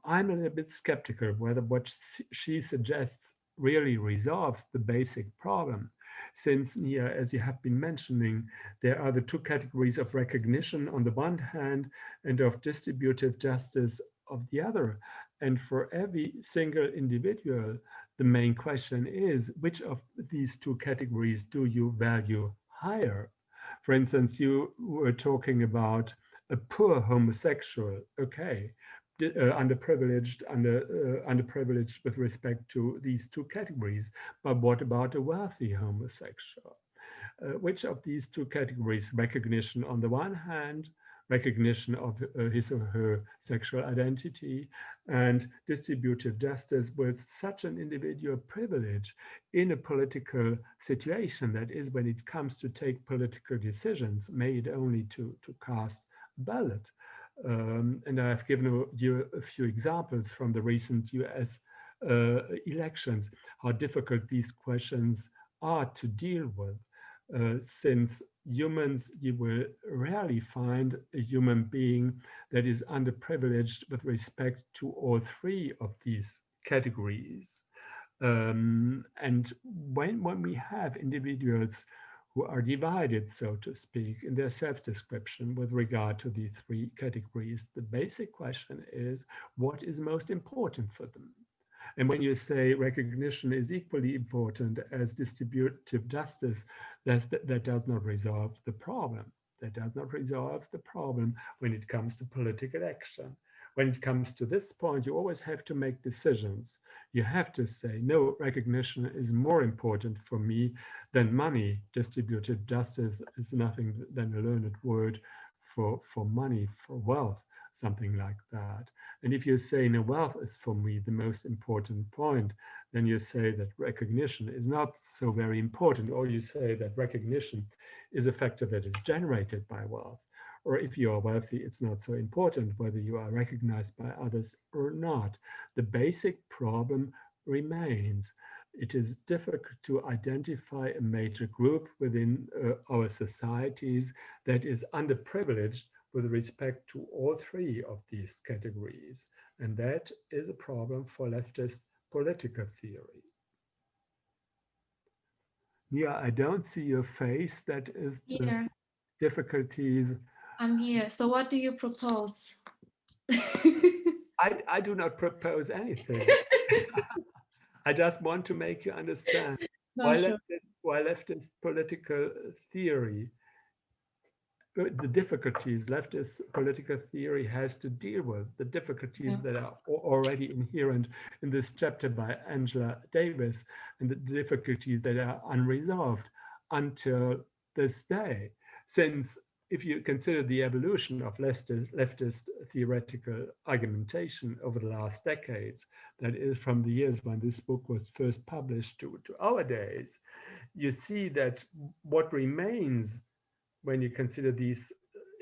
[SPEAKER 3] I'm a little bit skeptical whether what she suggests really resolves the basic problem. Since, Nia, as you have been mentioning, there are the two categories of recognition on the one hand and of distributive justice of the other. And for every single individual, the main question is, which of these two categories do you value higher? For instance, you were talking about a poor homosexual, okay, underprivileged with respect to these two categories. But what about a wealthy homosexual? Which of these two categories, recognition on the one hand, recognition of his or her sexual identity, and distributive justice with such an individual privilege in a political situation, that is, when it comes to take political decisions, made only to cast a ballot. And I've given you a few examples from the recent US elections, how difficult these questions are to deal with. Since humans, you will rarely find a human being that is underprivileged with respect to all three of these categories. And when we have individuals who are divided, so to speak, in their self-description with regard to the three categories, the basic question is, what is most important for them? And when you say recognition is equally important as distributive justice, that does not resolve the problem. That does not resolve the problem when it comes to political action. When it comes to this point, you always have to make decisions. You have to say, no, recognition is more important for me than money. Distributive justice is nothing than a learned word for money, for wealth, something like that. And if you say, no, wealth is for me the most important point, then you say that recognition is not so very important, or you say that recognition is a factor that is generated by wealth. Or if you are wealthy, it's not so important whether you are recognized by others or not. The basic problem remains. It is difficult to identify a major group within our societies that is underprivileged with respect to all three of these categories. And that is a problem for leftist political theory. Nia, I don't see your face. That is
[SPEAKER 5] Here.
[SPEAKER 3] The difficulties.
[SPEAKER 5] I'm here. So what do you propose?
[SPEAKER 3] I do not propose anything. I just want to make you understand why leftist political theory, the difficulties leftist political theory has to deal with, the difficulties that are already inherent in this chapter by Angela Davis, and the difficulties that are unresolved until this day. Since if you consider the evolution of leftist theoretical argumentation over the last decades, that is from the years when this book was first published to our days, you see that what remains when you consider these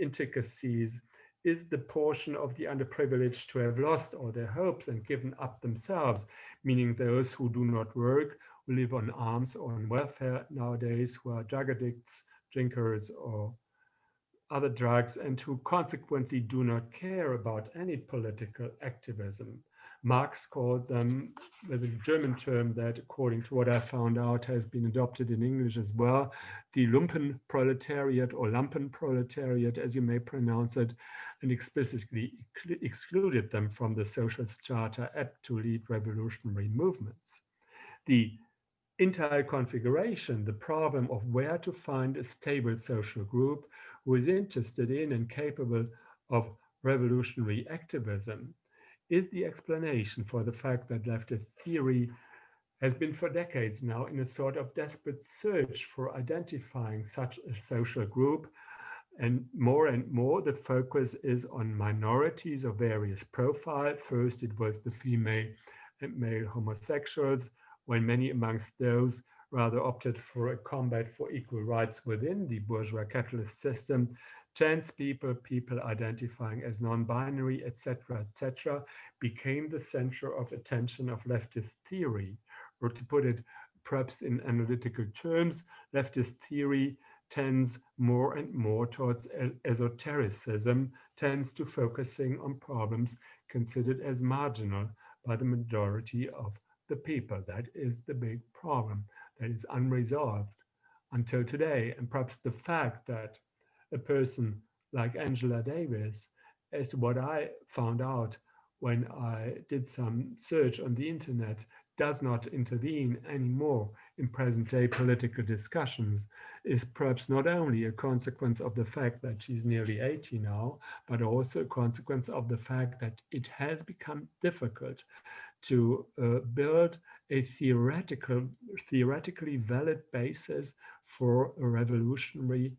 [SPEAKER 3] intricacies is the portion of the underprivileged who have lost all their hopes and given up themselves, meaning those who do not work, who live on alms or on welfare nowadays, who are drug addicts, drinkers, or other drugs, and who consequently do not care about any political activism. Marx called them with a German term that, according to what I found out, has been adopted in English as well, the Lumpenproletariat or Lampenproletariat, as you may pronounce it, and explicitly excluded them from the Socialist Charter apt to lead revolutionary movements. The entire configuration, the problem of where to find a stable social group who is interested in and capable of revolutionary activism, is the explanation for the fact that leftist theory has been for decades now in a sort of desperate search for identifying such a social group. And more, the focus is on minorities of various profile. First, it was the female and male homosexuals, when many amongst those rather opted for a combat for equal rights within the bourgeois capitalist system. Trans people, people identifying as non-binary, etc., became the center of attention of leftist theory. Or to put it perhaps in analytical terms, leftist theory tends more and more towards esotericism, tends to focusing on problems considered as marginal by the majority of the people. That is the big problem that is unresolved until today. And perhaps the fact that a person like Angela Davis, as what I found out when I did some search on the internet, does not intervene anymore in present-day political discussions, is perhaps not only a consequence of the fact that she's nearly 80 now, but also a consequence of the fact that it has become difficult to build a theoretically valid basis for a revolutionary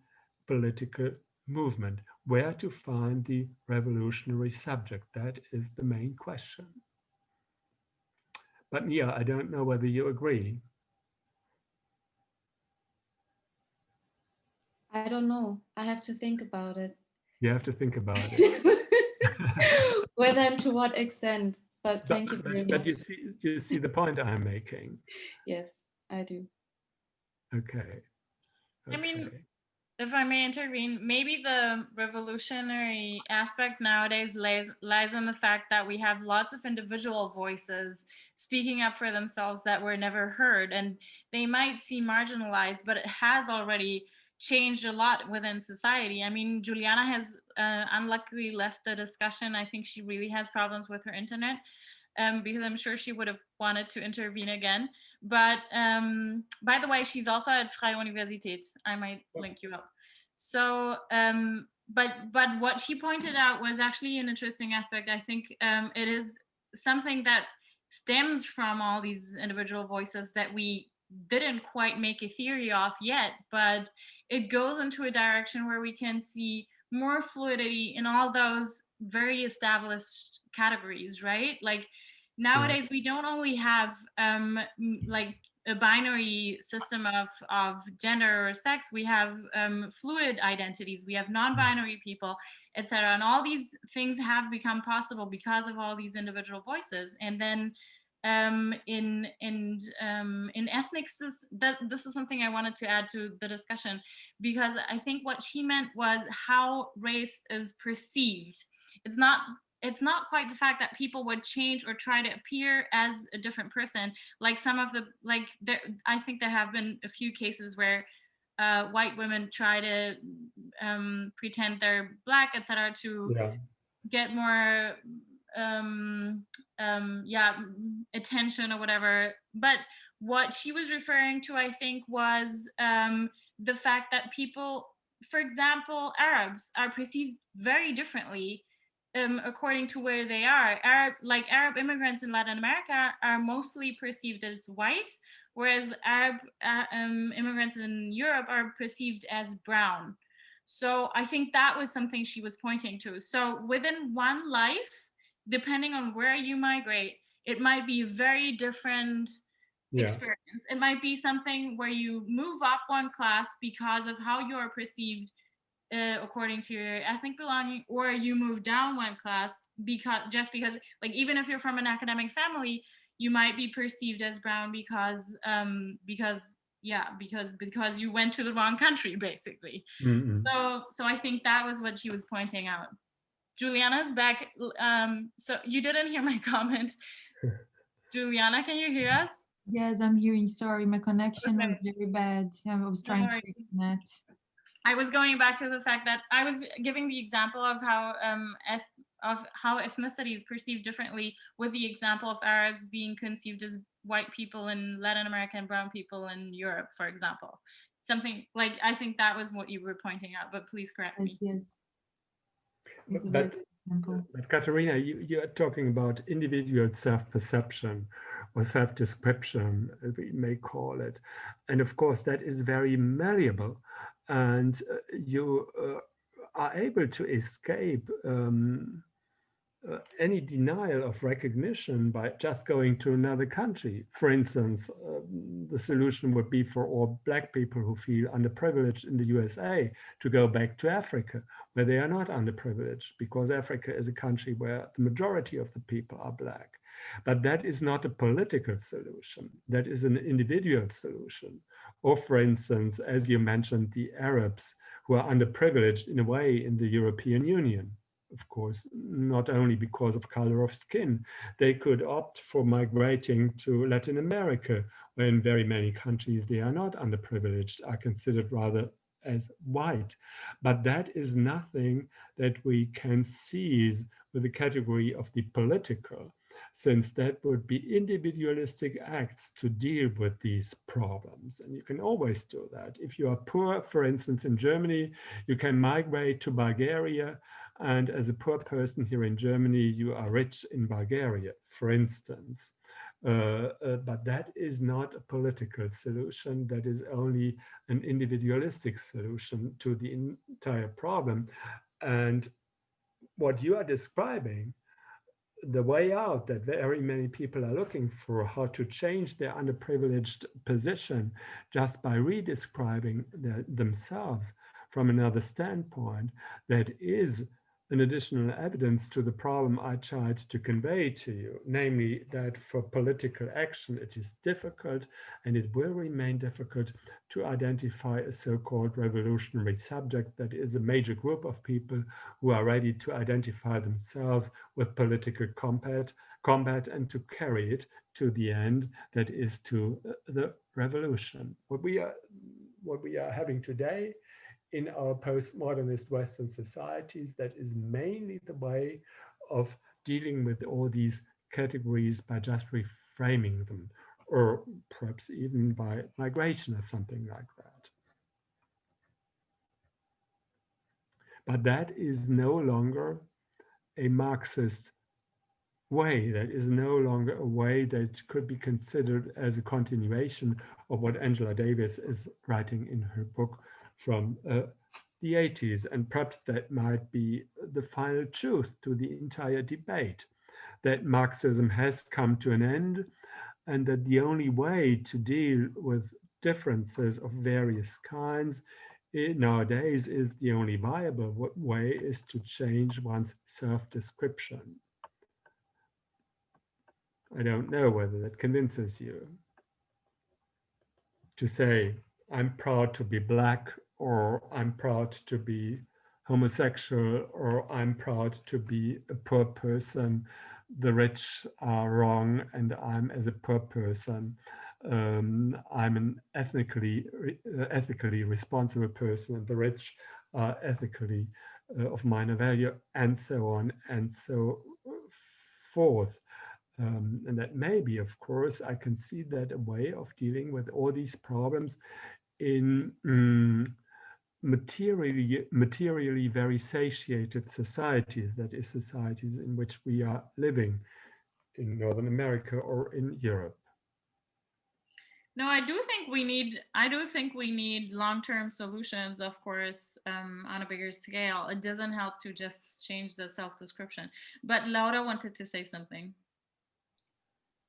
[SPEAKER 3] political movement. Where to find the revolutionary subject? That is the main question. But Nia, I don't know whether you agree.
[SPEAKER 5] I don't know. I have to think about it.
[SPEAKER 3] You have to think about it.
[SPEAKER 5] Whether and to what extent. But thank you very much.
[SPEAKER 3] But you see the point I'm making.
[SPEAKER 5] Yes, I do.
[SPEAKER 3] Okay.
[SPEAKER 1] I mean, if I may intervene, maybe the revolutionary aspect nowadays lies in the fact that we have lots of individual voices speaking up for themselves that were never heard, and they might seem marginalized, but it has already changed a lot within society. I mean, Juliana has unluckily left the discussion. I think she really has problems with her internet. Because I'm sure she would have wanted to intervene again. But by the way, she's also at Freie Universität. I might link you up. So, but what she pointed out was actually an interesting aspect. I think it is something that stems from all these individual voices that we didn't quite make a theory of yet, but it goes into a direction where we can see more fluidity in all those very established categories, right? Like nowadays we don't only have like a binary system of gender or sex. We have fluid identities, we have non-binary people, etc. And all these things have become possible because of all these individual voices. And then in ethnic, this is something I wanted to add to the discussion, because I think what she meant was how race is perceived. It's not quite the fact that people would change or try to appear as a different person. Like some of the, like there, I think there have been a few cases where white women try to pretend they're Black, etc., to get more attention or whatever. But what she was referring to, I think, was the fact that people, for example, Arabs are perceived very differently according to where they are. Arab immigrants in Latin America are mostly perceived as white, whereas Arab immigrants in Europe are perceived as brown. So I think that was something she was pointing to. So within one life, depending on where you migrate, it might be a very different experience. It might be something where you move up one class because of how you are perceived according to your ethnic belonging, or you move down one class because like even if you're from an academic family, you might be perceived as brown because you went to the wrong country, basically. So I think that was what she was pointing out. Juliana's back. So you didn't hear my comment. Juliana, can you hear us?
[SPEAKER 8] Yes, I'm hearing. Sorry, my connection was very bad. I was trying to reconnect.
[SPEAKER 1] I was going back to the fact that I was giving the example of how ethnicity is perceived differently, with the example of Arabs being conceived as white people in Latin America and brown people in Europe, for example. Something like, I think that was what you were pointing out, but please correct me.
[SPEAKER 8] Yes.
[SPEAKER 3] But Katharina, you are talking about individual self-perception or self-description, we may call it. And of course, that is very malleable. And you are able to escape any denial of recognition by just going to another country. For instance, the solution would be for all Black people who feel underprivileged in the USA to go back to Africa, where they are not underprivileged, because Africa is a country where the majority of the people are Black. But that is not a political solution. That is an individual solution. Or, for instance, as you mentioned, the Arabs who are underprivileged in a way in the European Union. Of course, not only because of color of skin, they could opt for migrating to Latin America, where in very many countries they are not underprivileged, are considered rather as white. But that is nothing that we can seize with the category of the political, since that would be individualistic acts to deal with these problems. And you can always do that. If you are poor, for instance, in Germany, you can migrate to Bulgaria, and as a poor person here in Germany, you are rich in Bulgaria, for instance. But that is not a political solution. That is only an individualistic solution to the entire problem. And what you are describing, the way out that very many people are looking for, how to change their underprivileged position just by redescribing themselves from another standpoint, that is an additional evidence to the problem I tried to convey to you, namely that for political action it is difficult, and it will remain difficult, to identify a so-called revolutionary subject that is a major group of people who are ready to identify themselves with political combat and to carry it to the end, that is to the revolution. What we are having today in our postmodernist Western societies, that is mainly the way of dealing with all these categories by just reframing them, or perhaps even by migration or something like that. But that is no longer a Marxist way. That is no longer a way that could be considered as a continuation of what Angela Davis is writing in her book from the 80s. And perhaps that might be the final truth to the entire debate, that Marxism has come to an end, and that the only way to deal with differences of various kinds nowadays is the only viable way is to change one's self-description. I don't know whether that convinces you. To say, I'm proud to be Black, or I'm proud to be homosexual, or I'm proud to be a poor person, the rich are wrong, and I'm, as a poor person, I'm an ethically responsible person, and the rich are ethically of minor value, and so on and so forth. And that maybe, of course, I can see that a way of dealing with all these problems in materially very satiated societies, that is, societies in which we are living in Northern America or in Europe.
[SPEAKER 1] No, I do think we need long-term solutions, of course, on a bigger scale. It doesn't help to just change the self-description. But Laura wanted to say something.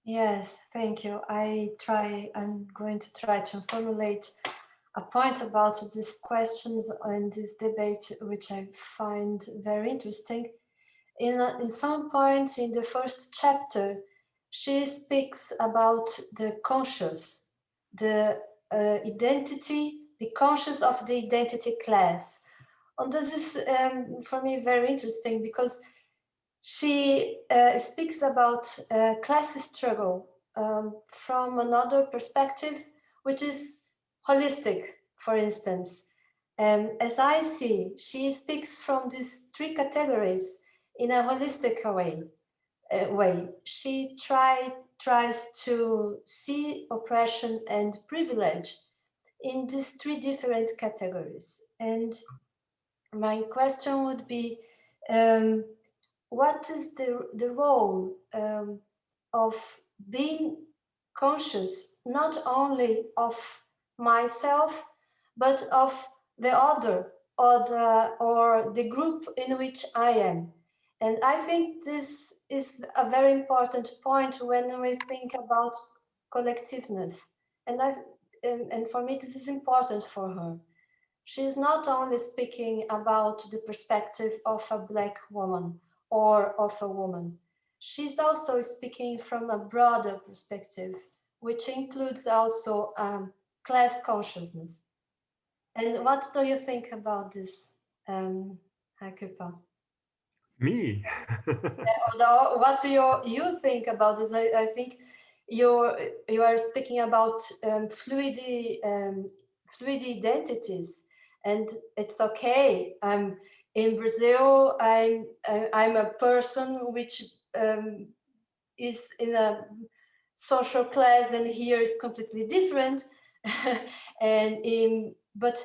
[SPEAKER 2] Yes, thank you. I'm going to try to formulate a point about these questions and this debate, which I find very interesting. In some points in the first chapter, she speaks about the conscious, the identity, the conscious of the identity class. And this is, for me, very interesting because she speaks about class struggle from another perspective, which is holistic, for instance. As I see, she speaks from these three categories in a holistic way. She tries to see oppression and privilege in these three different categories. And my question would be, what is the role of being conscious not only of myself, but of the other or the group in which I am? And I think this is a very important point when we think about collectiveness. And for me, this is important for her. She's not only speaking about the perspective of a Black woman or of a woman. She's also speaking from a broader perspective, which includes also class consciousness. And what do you think about this, Küpper?
[SPEAKER 3] Me?
[SPEAKER 2] What do you think about this? I think you are speaking about fluid identities, and it's okay. In Brazil. I'm a person which is in a social class, and here is completely different. But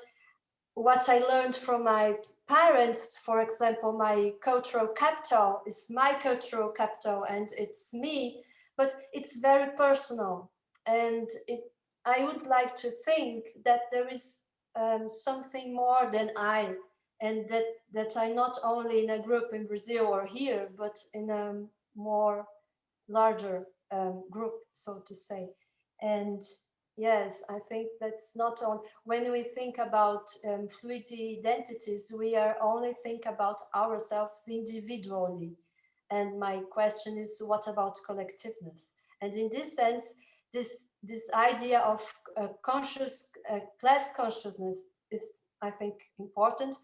[SPEAKER 2] what I learned from my parents, for example, my cultural capital is my cultural capital and it's me, but it's very personal. And I would like to think that there is something more than I, and that I'm not only in a group in Brazil or here, but in a more larger group, so to say. And yes, I think that's not on. When we think about fluid identities, we are only think about ourselves individually. And my question is, what about collectiveness? And in this sense, this idea of conscious class consciousness is, I think, important.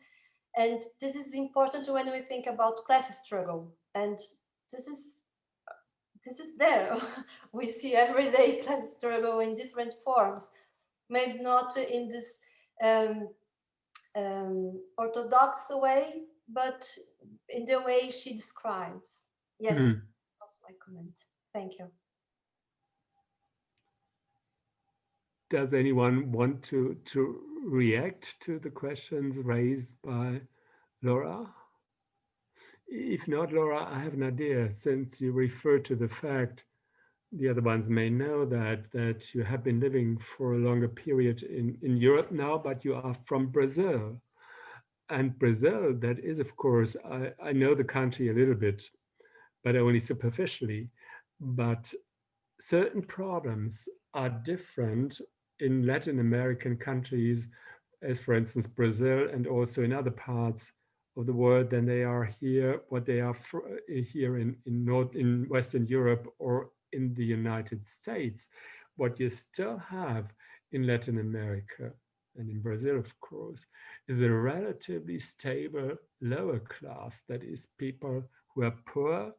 [SPEAKER 2] And this is important when we think about class struggle. And this is there. We see everyday class struggle in different forms, maybe not in this orthodox way, but in the way she describes. Yes, that's my comment. Thank you.
[SPEAKER 3] Does anyone want to react to the questions raised by Laura? If not, Laura, I have an idea. Since you refer to the fact, the other ones may know that you have been living for a longer period in Europe now, but you are from Brazil. And Brazil, that is, of course, I know the country a little bit, but only superficially. But certain problems are different in Latin American countries, as for instance, Brazil, and also in other parts of the world than they are here, what they are here in Western Europe or in the United States. What you still have in Latin America and in Brazil, of course, is a relatively stable lower class, that is people who are poor,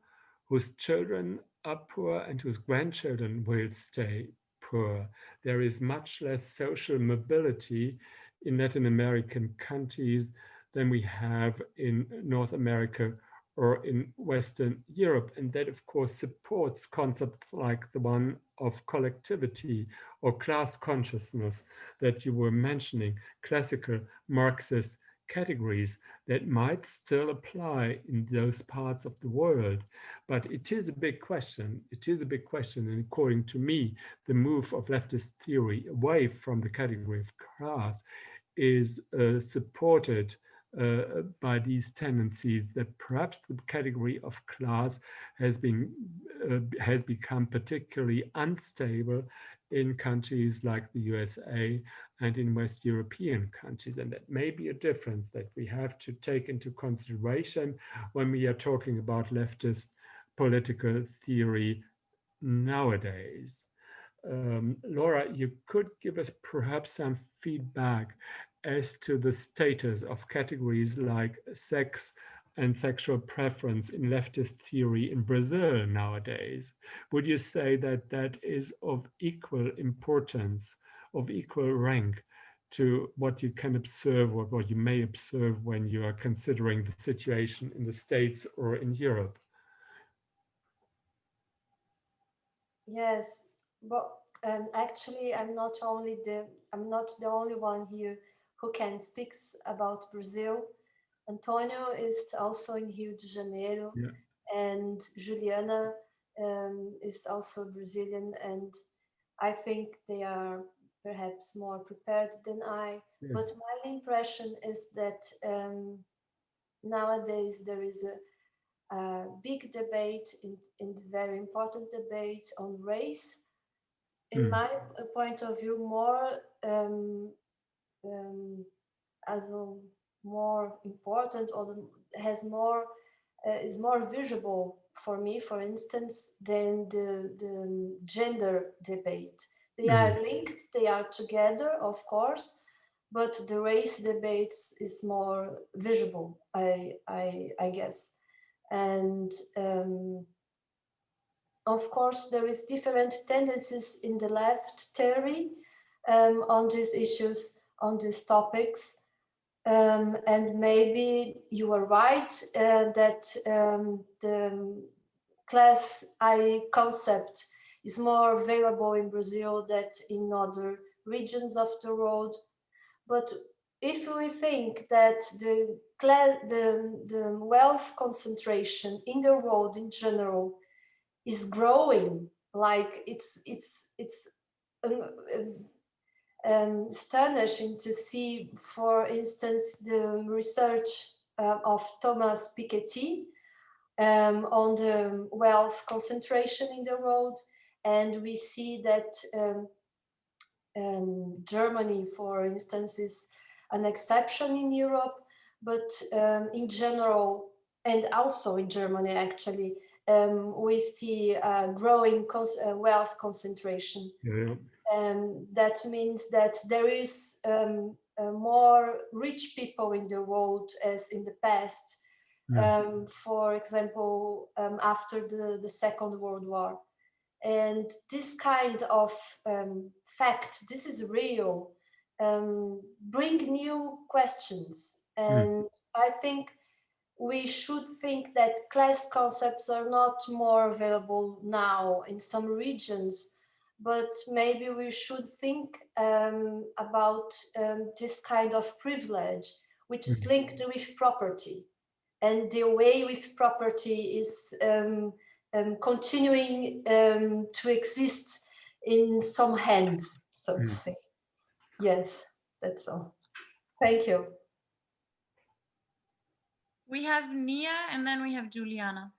[SPEAKER 3] whose children are poor and whose grandchildren will stay poor. There is much less social mobility in Latin American countries than we have in North America or in Western Europe. And that, of course, supports concepts like the one of collectivity or class consciousness that you were mentioning, classical Marxist categories that might still apply in those parts of the world. But it is a big question. It is a big question. And according to me, the move of leftist theory away from the category of class is supported by these tendencies that perhaps the category of class has become particularly unstable in countries like the USA and in West European countries. And that may be a difference that we have to take into consideration when we are talking about leftist political theory nowadays. Laura, you could give us perhaps some feedback as to the status of categories like sex and sexual preference in leftist theory in Brazil nowadays. Would you say that that is of equal importance, of equal rank to what you can observe or what you may observe when you are considering the situation in the States or in Europe?
[SPEAKER 2] Yes, but actually, I'm not the only one here who can speak about Brazil. Antonio is also in Rio de Janeiro,
[SPEAKER 3] Yeah.
[SPEAKER 2] and Juliana is also Brazilian, and I think they are perhaps more prepared than I.
[SPEAKER 3] Yes.
[SPEAKER 2] But my impression is that nowadays there is big debate, in the very important debate on race. In my point of view, more as a more important, or has more is more visible for me, for instance, than the gender debate. They are linked, they are together, of course, but the race debate is more visible, I guess. And of course, there is different tendencies in the left theory on these issues, on these topics. And maybe you are right that the class I concept is more available in Brazil than in other regions of the world. But if we think that the wealth concentration in the world in general is growing, like it's astonishing to see, for instance, the research of Thomas Piketty on the wealth concentration in the world. And we see that Germany, for instance, is an exception in Europe, but in general, and also in Germany, actually, we see growing wealth concentration. Yeah. That means that there is more rich people in the world as in the past. For example, after the Second World War. And this kind of fact, this is real, bring new questions. And I think we should think that class concepts are not more available now in some regions, but maybe we should think about this kind of privilege, which is linked with property. And the way with property is continuing to exist in some hands, so to say. Yes, that's all. Thank you.
[SPEAKER 1] We have Nia, and then we have Juliana.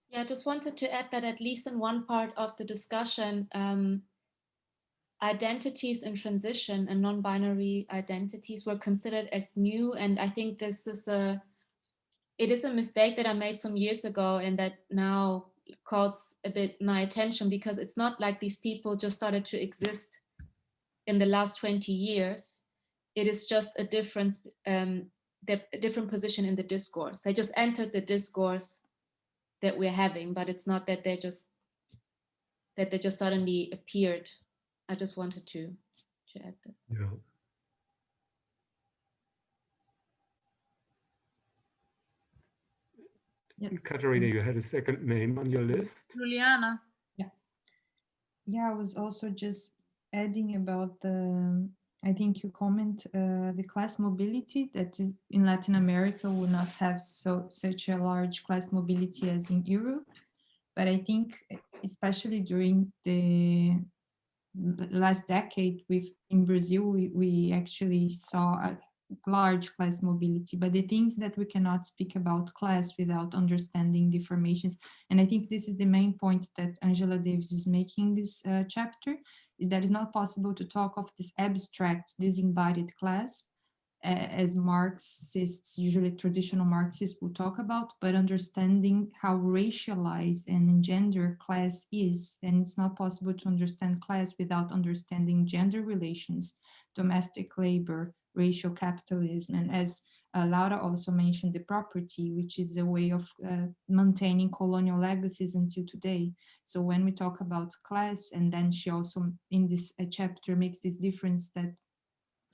[SPEAKER 5] Yeah, I just wanted to add that at least in one part of the discussion, identities in transition and non-binary identities were considered as new. And I think this is it is a mistake that I made some years ago, and that now calls a bit my attention, because it's not like these people just started to exist in the last 20 years. It is just a difference, a different position in the discourse. They just entered the discourse that we're having, but it's not that they just suddenly appeared. I just wanted to add this.
[SPEAKER 3] Yeah. Yes. Katarina, you had a second name on your list.
[SPEAKER 1] Juliana.
[SPEAKER 8] Yeah, I was also just adding about I think you comment the class mobility, that in Latin America will not have such a large class mobility as in Europe. But I think especially during the last decade, in Brazil, we actually saw a large class mobility. But the things that we cannot speak about class without understanding the formations, and I think this is the main point that Angela Davis is making this chapter, is that it's not possible to talk of this abstract, disembodied class, as Marxists, usually traditional Marxists, will talk about, but understanding how racialized and engendered class is. And it's not possible to understand class without understanding gender relations, domestic labor, racial capitalism, and as Laura also mentioned, the property, which is a way of maintaining colonial legacies until today. So when we talk about class, and then she also in this chapter makes this difference that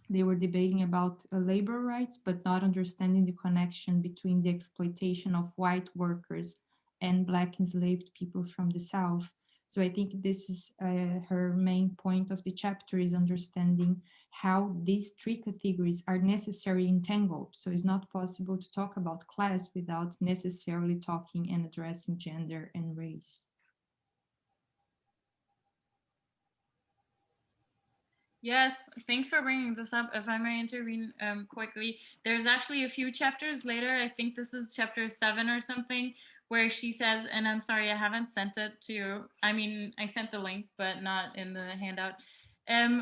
[SPEAKER 8] they were debating about labor rights, but not understanding the connection between the exploitation of white workers and Black enslaved people from the South. So I think this is her main point of the chapter, is understanding how these three categories are necessarily entangled. So it's not possible to talk about class without necessarily talking and addressing gender and race.
[SPEAKER 1] Yes, thanks for bringing this up. If I may intervene quickly, there's actually a few chapters later. I think this is chapter 7 or something, where she says, and I'm sorry, I haven't sent it to you. I mean, I sent the link, but not in the handout,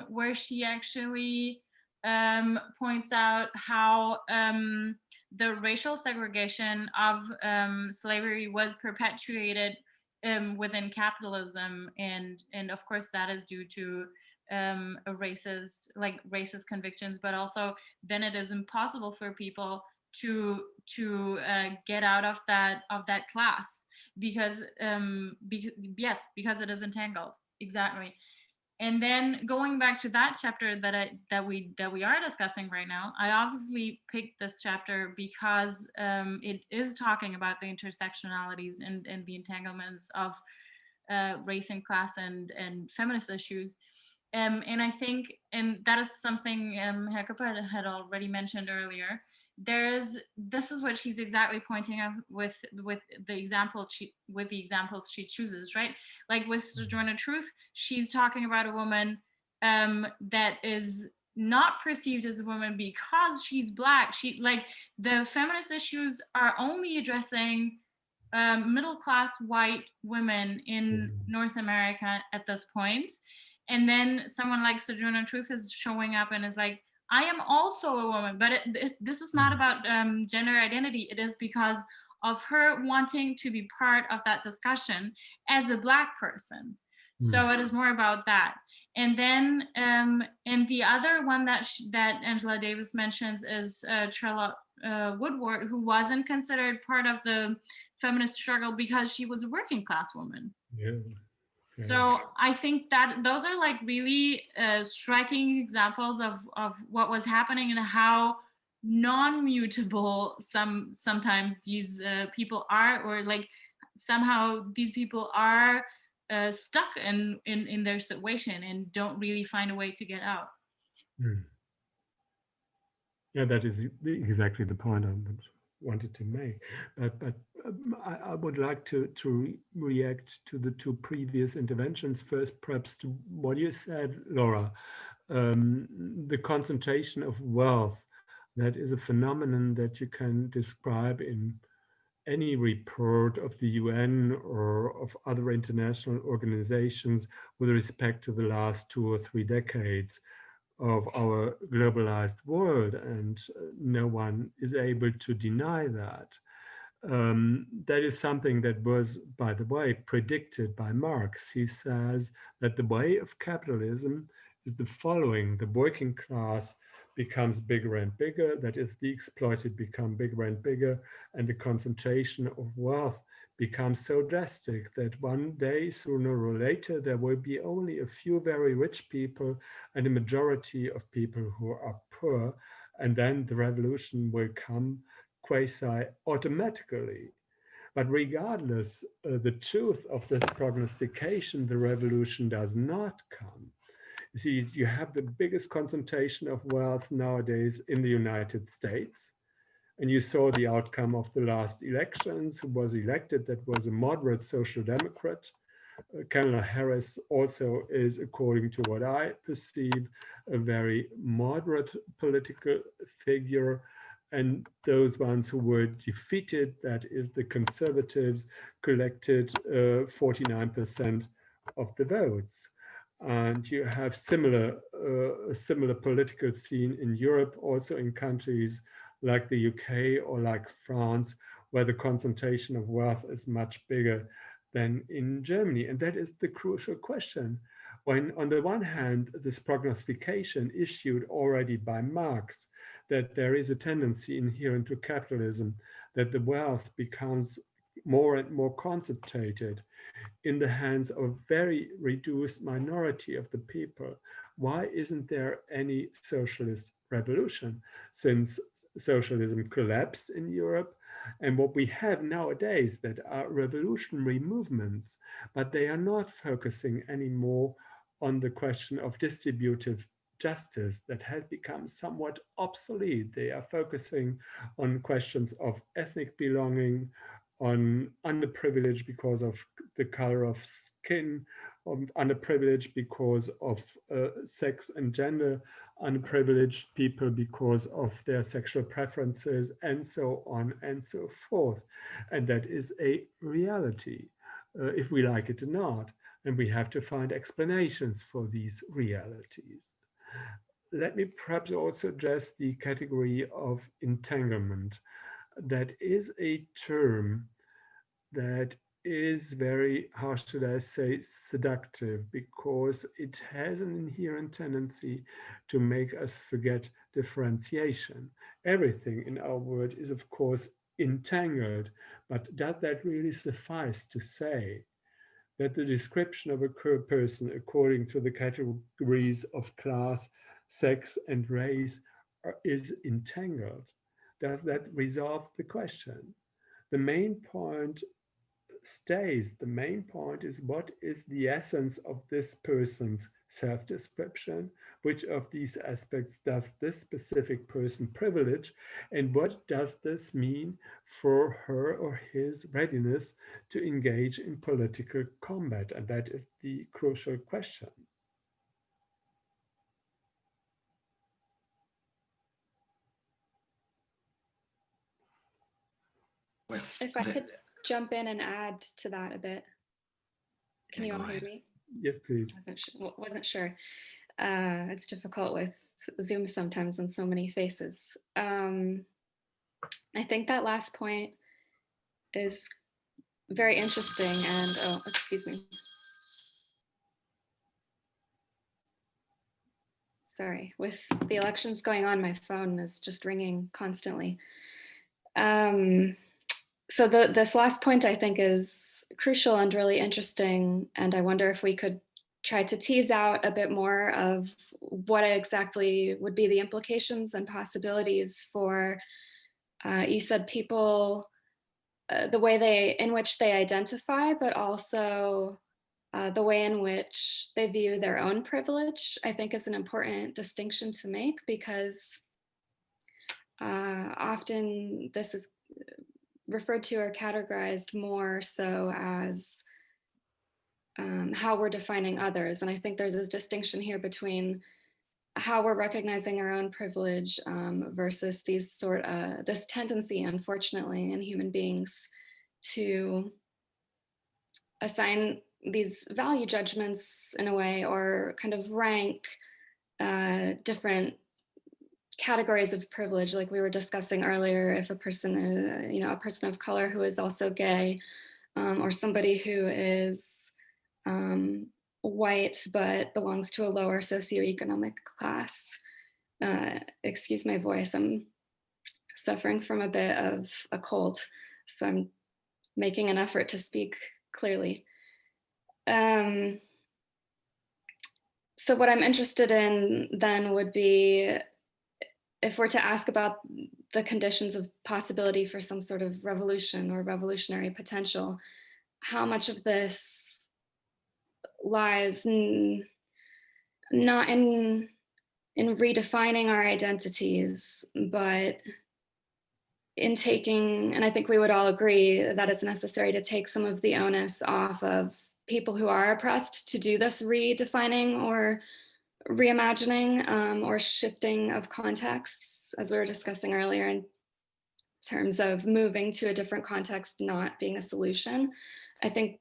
[SPEAKER 1] where she actually points out how the racial segregation of slavery was perpetuated within capitalism, and of course that is due to a racist convictions, but also then it is impossible for people to get out of that class because because it is entangled. Exactly. And then going back to that chapter that we are discussing right now, I obviously picked this chapter because it is talking about the intersectionalities and the entanglements of race and class and feminist issues. And I think, and that is something Herr Küpper had already mentioned earlier, this is what she's exactly pointing out with the examples she chooses, right? Like with Sojourner Truth, she's talking about a woman that is not perceived as a woman because she's Black. She, like, the feminist issues are only addressing middle-class white women in North America at this point. And then someone like Sojourner Truth is showing up and is like, I am also a woman, but this is not about gender identity. It is because of her wanting to be part of that discussion as a Black person. So it is more about that. And then, and the other one that Angela Davis mentions is Charlotte Woodward, who wasn't considered part of the feminist struggle because she was a working class woman.
[SPEAKER 3] Yeah.
[SPEAKER 1] So I think that those are like really striking examples of what was happening and how non-mutable sometimes these people are, or like somehow these people are stuck in their situation and don't really find a way to get out.
[SPEAKER 3] Yeah, that is exactly the point I wanted to make. But I would like to react to the two previous interventions. First, perhaps to what you said, Laura, the concentration of wealth. That is a phenomenon that you can describe in any report of the UN or of other international organizations with respect to the last 2 or 3 decades of our globalized world, and no one is able to deny that. That is something that was, by the way, predicted by Marx. He says that the way of capitalism is the following: the working class becomes bigger and bigger, that is, the exploited become bigger and bigger, and the concentration of wealth becomes so drastic that one day, sooner or later, there will be only a few very rich people and a majority of people who are poor, and then the revolution will come quasi-automatically. But regardless the truth of this prognostication, the revolution does not come. You see, you have the biggest concentration of wealth nowadays in the United States. And you saw the outcome of the last elections. Who was elected? That was a moderate social democrat. Kamala Harris also is, according to what I perceive, a very moderate political figure. And those ones who were defeated, that is the conservatives, collected 49% of the votes. And you have similar political scene in Europe, also in countries like the UK or like France, where the concentration of wealth is much bigger than in Germany. And that is the crucial question. When on the one hand, this prognostication issued already by Marx, that there is a tendency inherent to capitalism, that the wealth becomes more and more concentrated in the hands of a very reduced minority of the people. Why isn't there any socialist revolution, since socialism collapsed in Europe? And what we have nowadays that are revolutionary movements, but they are not focusing anymore on the question of distributive justice that has become somewhat obsolete. They are focusing on questions of ethnic belonging, on underprivileged because of the color of skin, underprivileged because of sex and gender, underprivileged people because of their sexual preferences, and so on and so forth. And that is a reality, if we like it or not. And we have to find explanations for these realities. Let me perhaps also address the category of entanglement. That is a term that is very, how should I say, seductive, because it has an inherent tendency to make us forget differentiation. Everything in our world is, of course, entangled, but does that really suffice to say that the description of a person according to the categories of class, sex, and race is entangled? Does that resolve the question? The main point stays. The main point is, what is the essence of this person's self-description? Which of these aspects does this specific person privilege? And what does this mean for her or his readiness to engage in political combat? And that is the crucial question.
[SPEAKER 7] Well,
[SPEAKER 9] if I could jump in and add to that a bit. Can you all hear me?
[SPEAKER 3] Yes, please.
[SPEAKER 9] Wasn't sure. It's difficult with Zoom sometimes and so many faces. I think that last point is very interesting, and oh, excuse me. Sorry, with the elections going on, my phone is just ringing constantly. So this last point I think is crucial and really interesting, and I wonder if we could try to tease out a bit more of what exactly would be the implications and possibilities for, you said people, the way in which they identify, but also the way in which they view their own privilege, I think is an important distinction to make, because often this is referred to or categorized more so as how we're defining others. And I think there's a distinction here between how we're recognizing our own privilege versus this tendency, unfortunately, in human beings to assign these value judgments in a way, or kind of rank different categories of privilege, like we were discussing earlier. If a person, a person of color who is also gay, or somebody who is white but belongs to a lower socioeconomic class. Excuse my voice, I'm suffering from a bit of a cold, so I'm making an effort to speak clearly. So what I'm interested in then would be, if we're to ask about the conditions of possibility for some sort of revolution or revolutionary potential, how much of this lies not in redefining our identities, but in taking, and I think we would all agree that it's necessary to take some of the onus off of people who are oppressed to do this redefining or reimagining or shifting of contexts, as we were discussing earlier, in terms of moving to a different context not being a solution. I think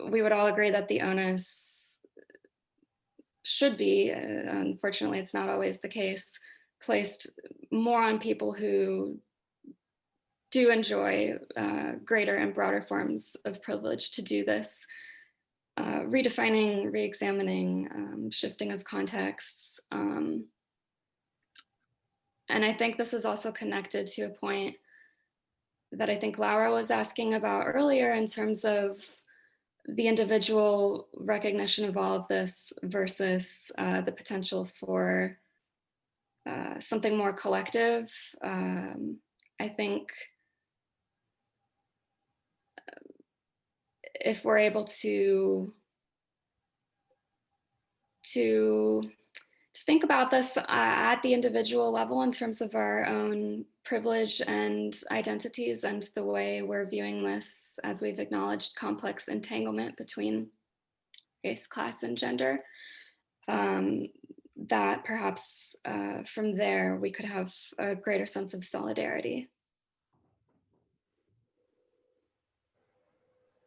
[SPEAKER 9] we would all agree that the onus should be, unfortunately it's not always the case, placed more on people who do enjoy greater and broader forms of privilege to do this. Redefining, re-examining, shifting of contexts. And I think this is also connected to a point that I think Laura was asking about earlier, in terms of the individual recognition of all of this versus the potential for something more collective. I think if we're able to think about this at the individual level in terms of our own privilege and identities, and the way we're viewing this, as we've acknowledged, complex entanglement between race, class, and gender, that perhaps from there we could have a greater sense of solidarity.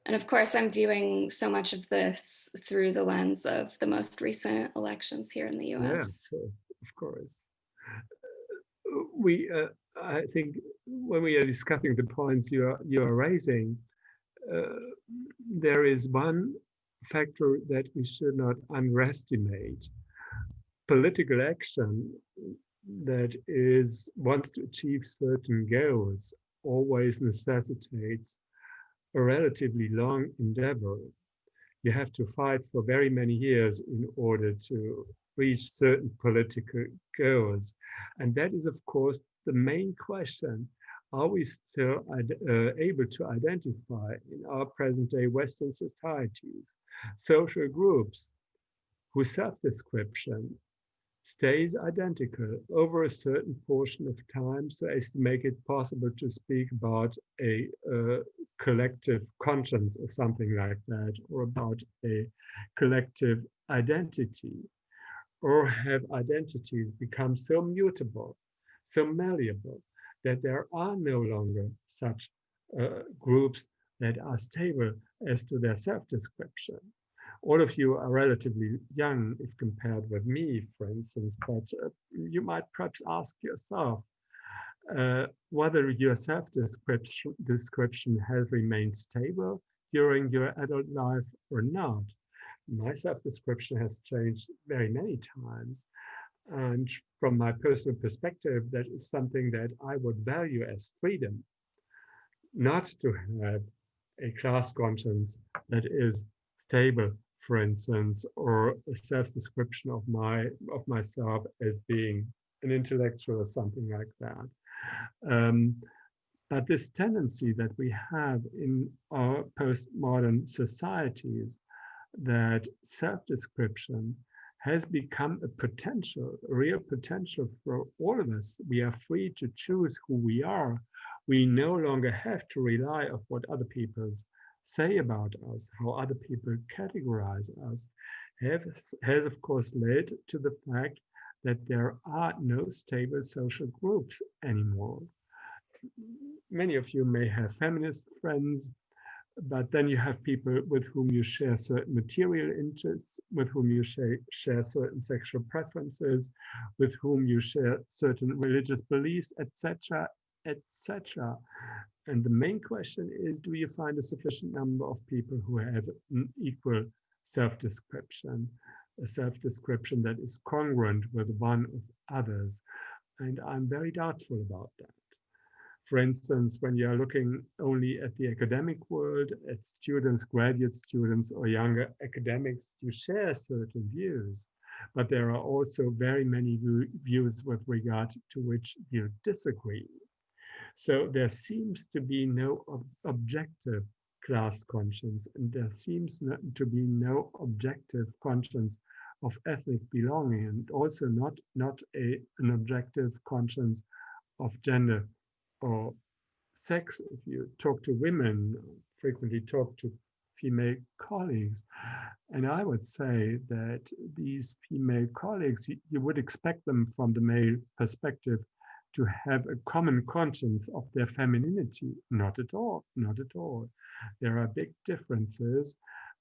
[SPEAKER 9] And of course, I'm viewing so much of this through the lens of the most recent elections here in the US.
[SPEAKER 3] Yeah, of course. I think when we are discussing the points you are raising, there is one factor that we should not underestimate. Political action that wants to achieve certain goals always necessitates a relatively long endeavor. You have to fight for very many years in order to reach certain political goals. And that is, of course, the main question. Are we still able to identify in our present-day Western societies social groups whose self-description stays identical over a certain portion of time, so as to make it possible to speak about a collective conscience or something like that, or about a collective identity? Or have identities become so mutable, so malleable, that there are no longer such groups that are stable as to their self-description? All of you are relatively young if compared with me, for instance, but you might perhaps ask yourself whether your self-description has remained stable during your adult life or not. My self-description has changed very many times. And from my personal perspective, that is something that I would value as freedom, not to have a class conscience that is stable, for instance, or a self-description of myself as being an intellectual or something like that. But this tendency that we have in our postmodern societies, that self-description has become a real potential for all of us. We are free to choose who we are. We no longer have to rely on what other people say about us, how other people categorize us, has of course led to the fact that there are no stable social groups anymore. Many of you may have feminist friends, but then you have people with whom you share certain material interests, with whom you share certain sexual preferences, with whom you share certain religious beliefs, etc., etc. And the main question is, do you find a sufficient number of people who have an equal self-description, a self-description that is congruent with one of others? And I'm very doubtful about that. For instance, when you are looking only at the academic world, at students, graduate students, or younger academics, you share certain views, but there are also very many views with regard to which you disagree. So there seems to be no objective class conscience, and there seems to be no objective conscience of ethnic belonging, and also not an objective conscience of gender or sex. If you talk to women, frequently talk to female colleagues, and I would say that these female colleagues, you would expect them from the male perspective to have a common conscience of their femininity. Not at all, not at all. There are big differences,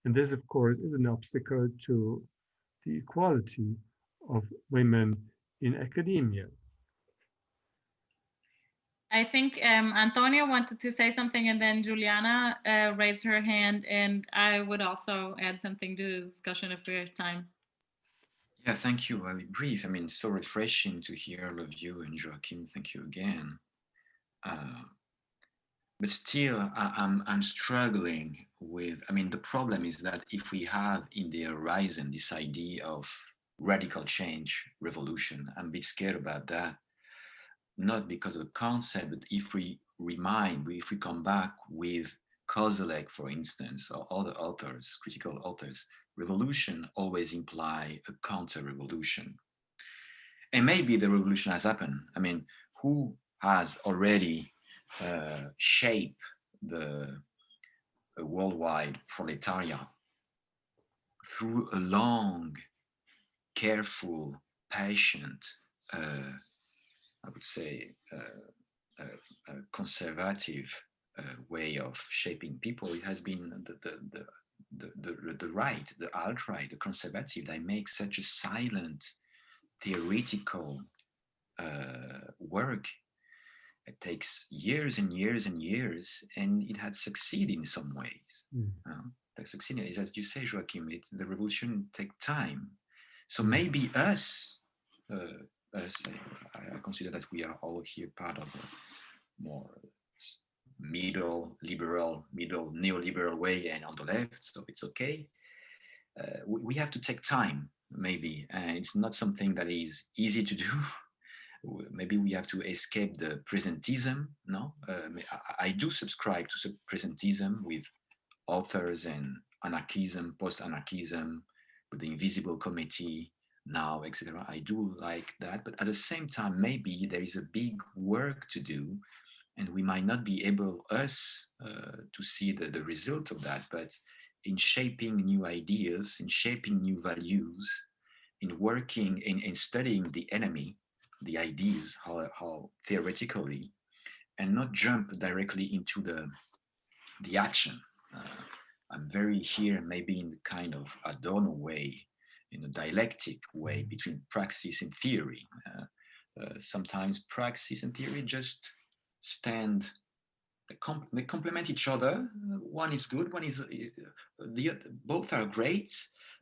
[SPEAKER 3] and this of course is an obstacle to the equality of women in academia.
[SPEAKER 1] I think Antonio wanted to say something, and then Juliana raised her hand, and I would also add something to the discussion if we have time.
[SPEAKER 7] Yeah, thank you. I'll be brief. I mean, so refreshing to hear all of you, and Joachim, thank you again. But still, I'm struggling with, I mean, the problem is that if we have in the horizon this idea of radical change, revolution, I'm a bit scared about that. Not because of the concept, but if we come back with Koselleck, for instance, or other authors, critical authors, revolution always imply a counter-revolution. And maybe the revolution has happened. I mean, who has already shaped the worldwide proletariat through a long, careful, patient, I would say, conservative way of shaping people, it has been the right, the alt-right, the conservative, that make such a silent, theoretical work. It takes years and years and years, and it had succeeded in some ways. It succeeded, as you say, Joachim, the revolution takes time. So maybe us, I consider that we are all here part of a more middle neoliberal way, and on the left, so it's okay. We have to take time, maybe, and it's not something that is easy to do. Maybe we have to escape the presentism. No, I do subscribe to presentism with authors and anarchism, post-anarchism, with the invisible committee now, etc. I do like that, but at the same time, maybe there is a big work to do, and we might not be able, to see the result of that, but in shaping new ideas, in shaping new values, in working, in studying the enemy, the ideas, how theoretically, and not jump directly into the action. I'm very here, maybe in the kind of Adorno way, in a dialectic way between praxis and theory. Sometimes praxis and theory just stand, they complement each other. One is good, one is, both are great,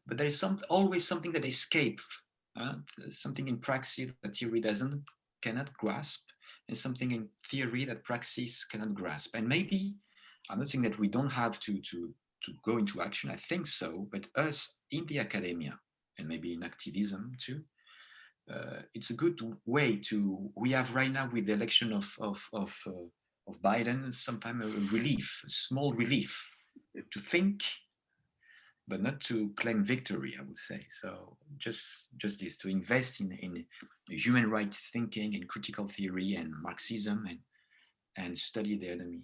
[SPEAKER 7] but there is always something that escapes. Something in praxis that theory cannot grasp, and something in theory that praxis cannot grasp. And maybe, I'm not saying that we don't have to go into action, I think so, but us in the academia, and maybe in activism too, it's a good way to, we have right now with the election of Biden, sometimes a relief, a small relief to think, but not to claim victory, I would say. So just this, to invest in human rights thinking, in critical theory and Marxism, and study the enemy,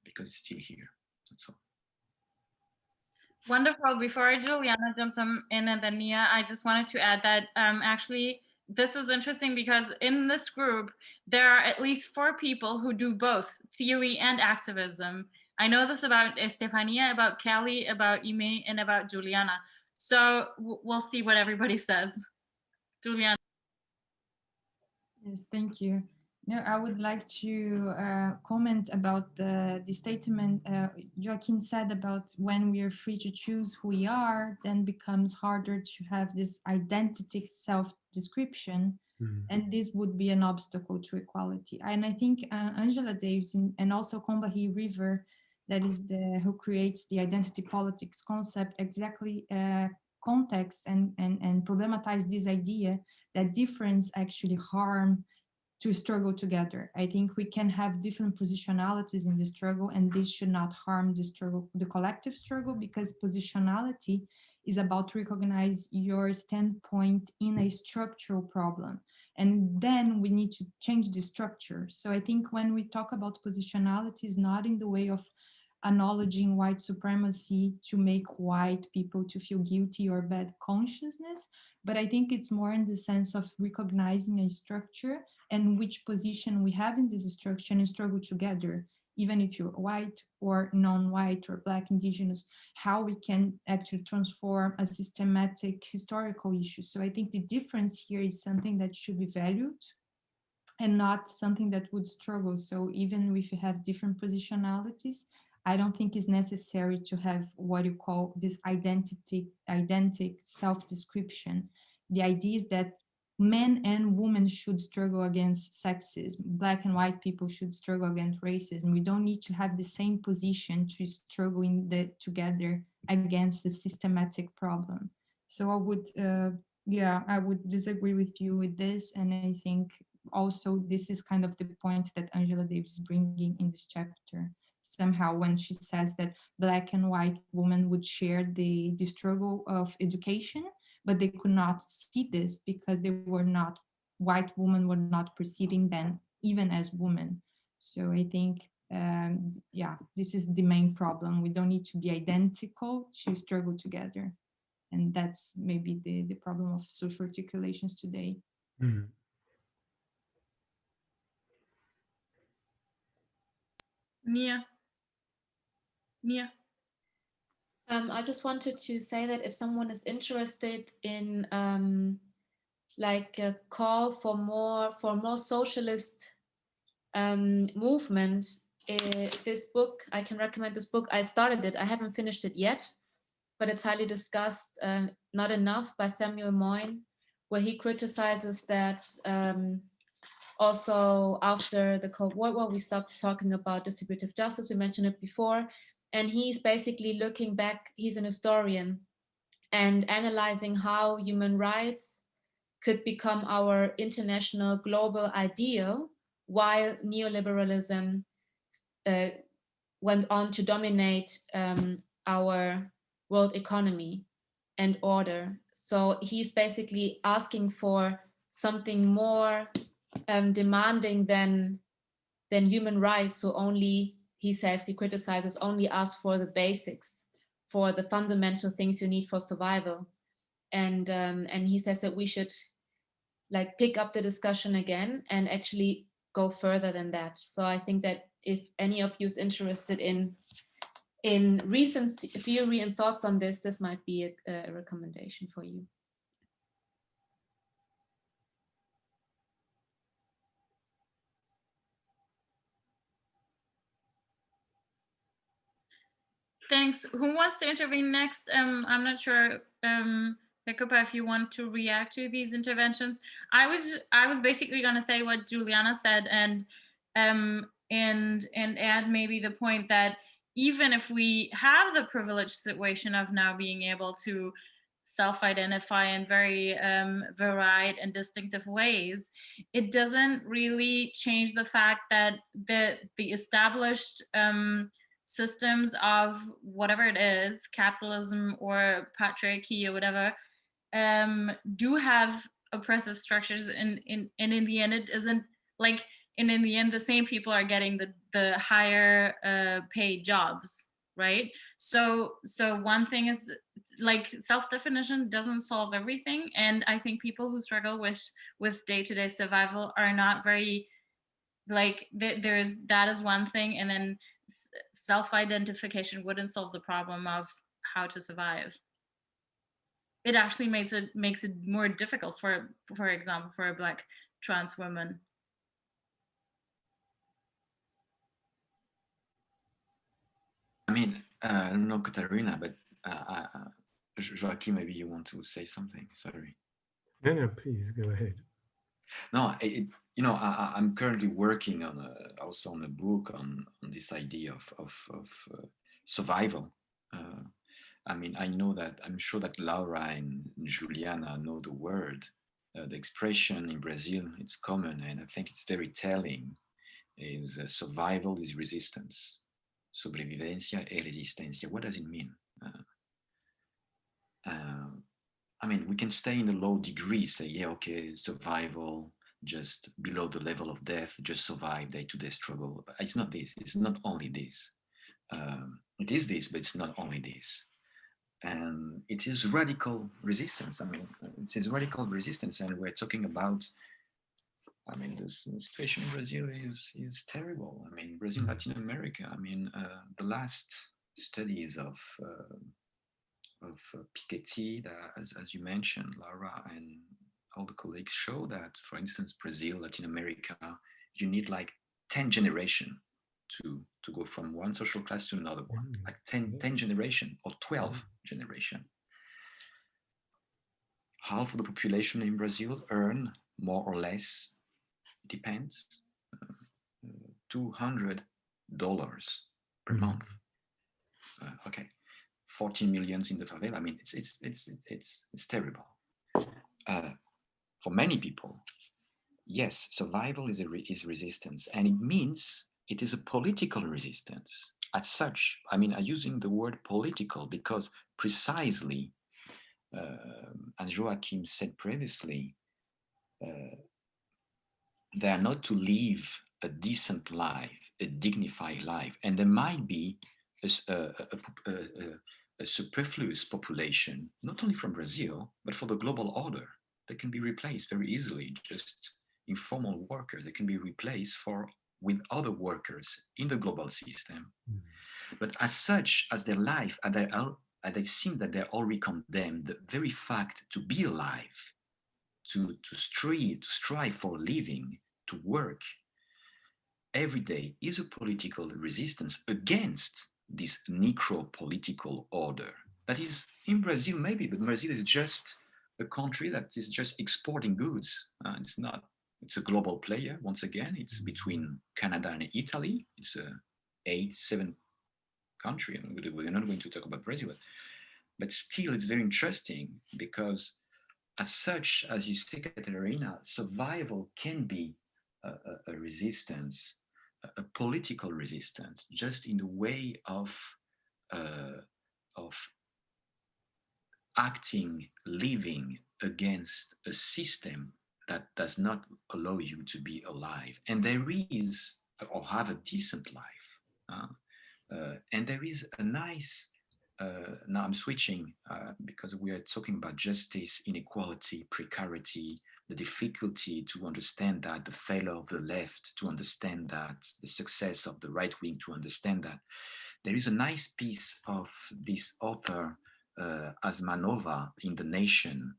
[SPEAKER 7] because it's still here. That's all.
[SPEAKER 1] Wonderful. Before Juliana jumps in and then Nia, I just wanted to add that actually this is interesting because in this group, there are at least 4 people who do both theory and activism. I know this about Estefania, about Kelly, about Aimé, and about Juliana. So we'll see what everybody says. Juliana.
[SPEAKER 8] Yes, thank you. No, I would like to comment about the statement Joachim said about when we are free to choose who we are, then becomes harder to have this identity self-description. And this would be an obstacle to equality. And I think Angela Davis and also Combahee River, that is who creates the identity politics concept, exactly context and problematize this idea that difference actually harm to struggle together. I think we can have different positionalities in the struggle, and this should not harm the struggle, the collective struggle, because positionality is about recognize your standpoint in a structural problem. And then we need to change the structure. So I think when we talk about positionality, is not in the way of acknowledging white supremacy to make white people to feel guilty or bad consciousness, but I think it's more in the sense of recognizing a structure and which position we have in this structure and struggle together, even if you're white or non-white or Black, Indigenous, how we can actually transform a systematic historical issue. So I think the difference here is something that should be valued and not something that would struggle. So even if you have different positionalities, I don't think it's necessary to have what you call this identity self-description. The idea is that men and women should struggle against sexism. Black and white people should struggle against racism. We don't need to have the same position to struggle together against the systematic problem. So I would, I would disagree with you with this. And I think also this is kind of the point that Angela Davis is bringing in this chapter. Somehow when she says that Black and white women would share the struggle of education, but they could not see this because they were not, white women were not perceiving them even as women. So I think, this is the main problem. We don't need to be identical to struggle together. And that's maybe the problem of social articulations today.
[SPEAKER 3] Mm.
[SPEAKER 1] Nia.
[SPEAKER 5] I just wanted to say that if someone is interested in like a call for more socialist movement, this book, I can recommend this book. I started it, I haven't finished it yet, but it's highly discussed, Not Enough by Samuel Moyn, where he criticizes that also after the Cold War, we stopped talking about distributive justice, we mentioned it before, and he's basically looking back, he's an historian, and analyzing how human rights could become our international global ideal while neoliberalism went on to dominate our world economy and order. So he's basically asking for something more demanding than human rights. So only, he says, he criticizes, only ask for the basics, for the fundamental things you need for survival. And he says that we should like pick up the discussion again and actually go further than that. So I think that if any of you is interested in recent theory and thoughts on this, this might be a recommendation for you.
[SPEAKER 1] Thanks. Who wants to intervene next? I'm not sure, Küpper, if you want to react to these interventions. I was basically going to say what Juliana said, and add maybe the point that even if we have the privileged situation of now being able to self-identify in very varied and distinctive ways, it doesn't really change the fact that the established systems of whatever it is, capitalism or patriarchy or whatever, do have oppressive structures, and in the end it isn't like, and in the end the same people are getting the higher paid jobs, right? So one thing is, like, self-definition doesn't solve everything, and I think people who struggle with day-to-day survival are not very, like, that is one thing, and then self-identification wouldn't solve the problem of how to survive. It actually makes it more difficult, for example, for a Black trans woman.
[SPEAKER 7] I mean, I don't know, Katarina, but Joachim, maybe you want to say something. Sorry.
[SPEAKER 3] No, please go ahead.
[SPEAKER 7] No, I'm currently working on also on a book on this idea of survival. I mean, I'm sure that Laura and Juliana know the word, the expression in Brazil. It's common, and I think it's very telling. Is survival is resistance. Sobrevivencia e resistencia. What does it mean? I mean, we can stay in the low degree, say, yeah, okay, survival, just below the level of death, just survive day-to-day struggle. It's not this. It's not only this. It is this, but it's not only this. And it is radical resistance. I mean, it is radical resistance, and we're talking about, I mean, the situation in Brazil is terrible. I mean, Brazil, Latin America. I mean, the last studies of Piketty, as you mentioned, Laura, and all the colleagues show that, for instance, Brazil, Latin America, you need like 10 generations to go from one social class to another one, like 10 generation or 12 generation. Half of the population in Brazil earn more or less, depends, $200 per month. Okay, 14 millions in the favela. I mean, it's terrible. For many people, yes, survival is resistance, and it means it is a political resistance. As such, I mean, I'm using the word political because precisely, as Joachim said previously, they are not to live a decent life, a dignified life, and there might be a a superfluous population, not only from Brazil, but for the global order. They can be replaced very easily, just informal workers. They can be replaced with other workers in the global system. But as such, as their life, as they seem that they're already condemned, the very fact to be alive, to strive for a living, to work every day is a political resistance against this necro-political order. That is in Brazil maybe, but Brazil is just a country that is just exporting goods. It's a global player, once again. It's between Canada and Italy. It's a 8-7 country. I mean, we're not going to talk about Brazil, but still it's very interesting because as such, as you say, Katerina, survival can be a resistance, a political resistance, just in the way of acting, living against a system that does not allow you to be alive. And there is, or have a decent life. And there is a nice, now I'm switching because we are talking about justice, inequality, precarity, the difficulty to understand that, the failure of the left to understand that, the success of the right wing to understand that. There is a nice piece of this author, Asmanova, in The Nation,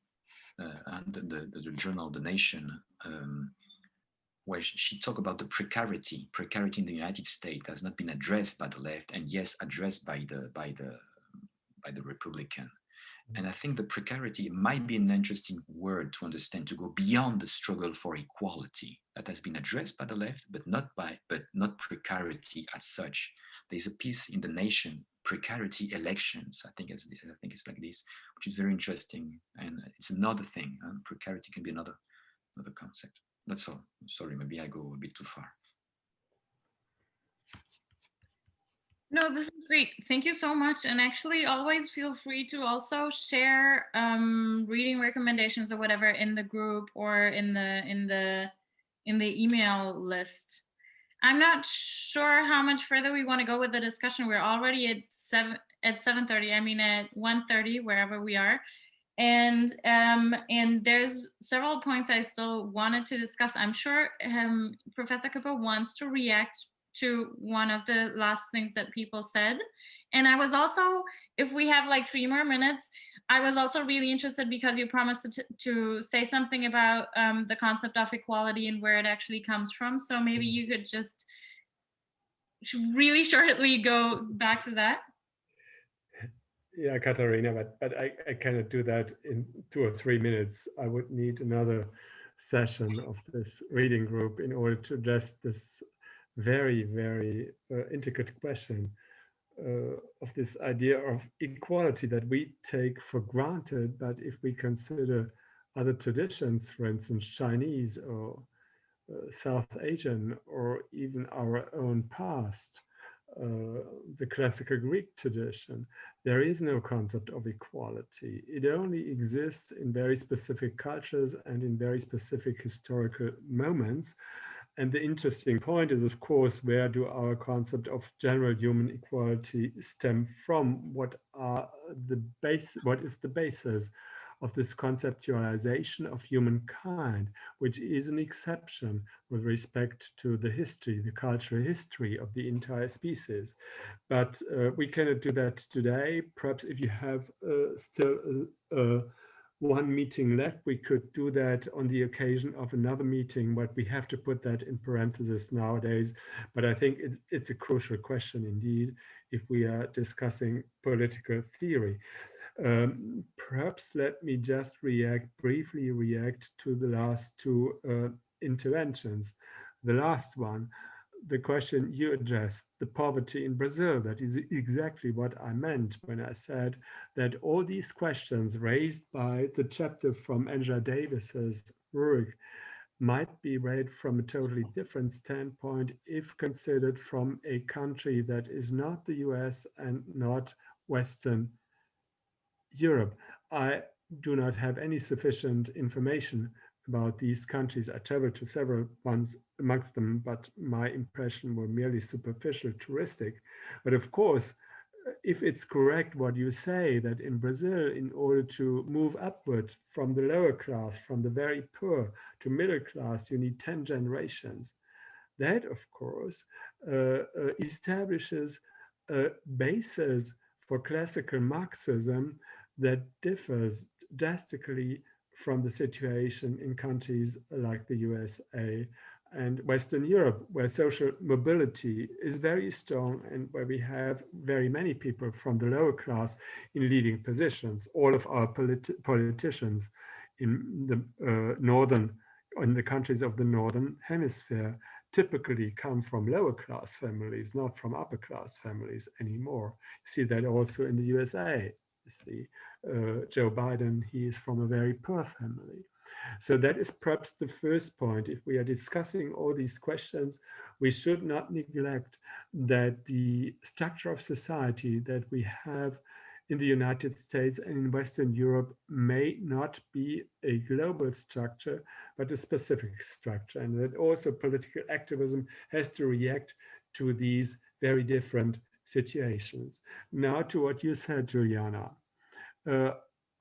[SPEAKER 7] and the journal The Nation, where she talked about the precarity in the United States has not been addressed by the left, and yes, addressed by the Republican. And I think the precarity might be an interesting word to understand, to go beyond the struggle for equality that has been addressed by the left, but not precarity as such. There's a piece in The Nation, Precarity Elections, I think it's like this, which is very interesting, and it's another thing. Precarity can be another concept. That's all. Sorry, maybe I go a bit too far.
[SPEAKER 1] No, this is great. Thank you so much. And actually, always feel free to also share reading recommendations or whatever in the group or in the email list. I'm not sure how much further we want to go with the discussion. We're already at 7:30. I mean at 1:30, wherever we are. And there's several points I still wanted to discuss. I'm sure Professor Küpper wants to react to one of the last things that people said. And I was also, if we have like 3 more minutes, I was also really interested because you promised to say something about the concept of equality and where it actually comes from. So maybe you could just really shortly go back to that.
[SPEAKER 3] Yeah, Katarina, but I cannot do that in 2 or 3 minutes. I would need another session of this reading group in order to address this very, very intricate question of this idea of equality that we take for granted. But if we consider other traditions, for instance, Chinese or South Asian, or even our own past, the classical Greek tradition, there is no concept of equality. It only exists in very specific cultures and in very specific historical moments. And the interesting point is, of course, where do our concept of general human equality stem from? What is the basis of this conceptualization of humankind, which is an exception with respect to the history, the cultural history of the entire species. But we cannot do that today. Perhaps if you have still one meeting left, we could do that on the occasion of another meeting, but we have to put that in parentheses nowadays. But I think it's a crucial question indeed, if we are discussing political theory. Perhaps let me just briefly react to the last 2 interventions. The last one, the question you addressed, the poverty in Brazil, that is exactly what I meant when I said that all these questions raised by the chapter from Angela Davis's work might be read from a totally different standpoint if considered from a country that is not the US and not Western Europe. I do not have any sufficient information about these countries. I traveled to several ones amongst them, but my impression were merely superficial, touristic. But of course, if it's correct what you say, that in Brazil, in order to move upward from the lower class, from the very poor to middle class, you need 10 generations. That, of course, establishes a basis for classical Marxism that differs drastically from the situation in countries like the USA and Western Europe, where social mobility is very strong and where we have very many people from the lower class in leading positions. All of our politicians in the in the countries of the Northern Hemisphere typically come from lower class families, not from upper class families anymore. You see that also in the USA. You see Joe Biden, he is from a very poor family. So that is perhaps the first point. If we are discussing all these questions, we should not neglect that the structure of society that we have in the United States and in Western Europe may not be a global structure, but a specific structure, and that also political activism has to react to these very different situations. Now to what you said, Juliana.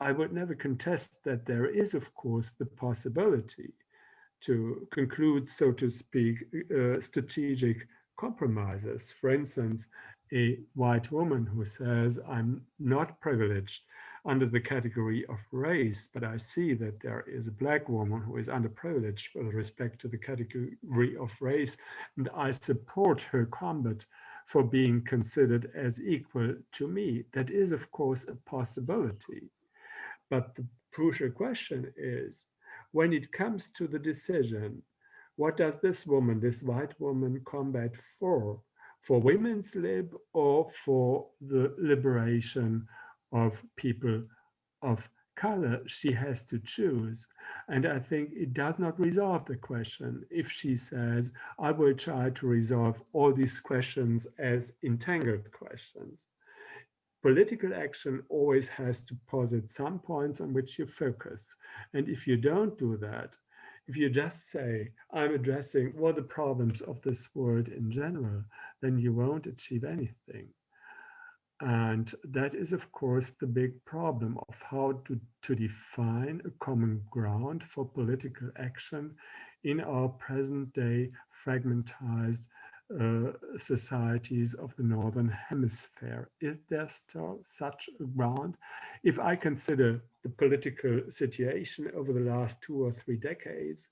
[SPEAKER 3] I would never contest that there is, of course, the possibility to conclude, so to speak, strategic compromises. For instance, a white woman who says, I'm not privileged under the category of race, but I see that there is a black woman who is underprivileged with respect to the category of race, and I support her combat for being considered as equal to me. That is, of course, a possibility. But the crucial question is, when it comes to the decision, what does this woman, this white woman, combat for? For women's lib or for the liberation of people of color? She has to choose. And I think it does not resolve the question if she says, I will try to resolve all these questions as entangled questions. Political action always has to posit some points on which you focus. And if you don't do that, if you just say, I'm addressing all the problems of this world in general, then you won't achieve anything. And that is, of course, the big problem of how to define a common ground for political action in our present day fragmentized societies of the Northern Hemisphere. Is there still such a ground? If I consider the political situation over the last 2 or 3 decades,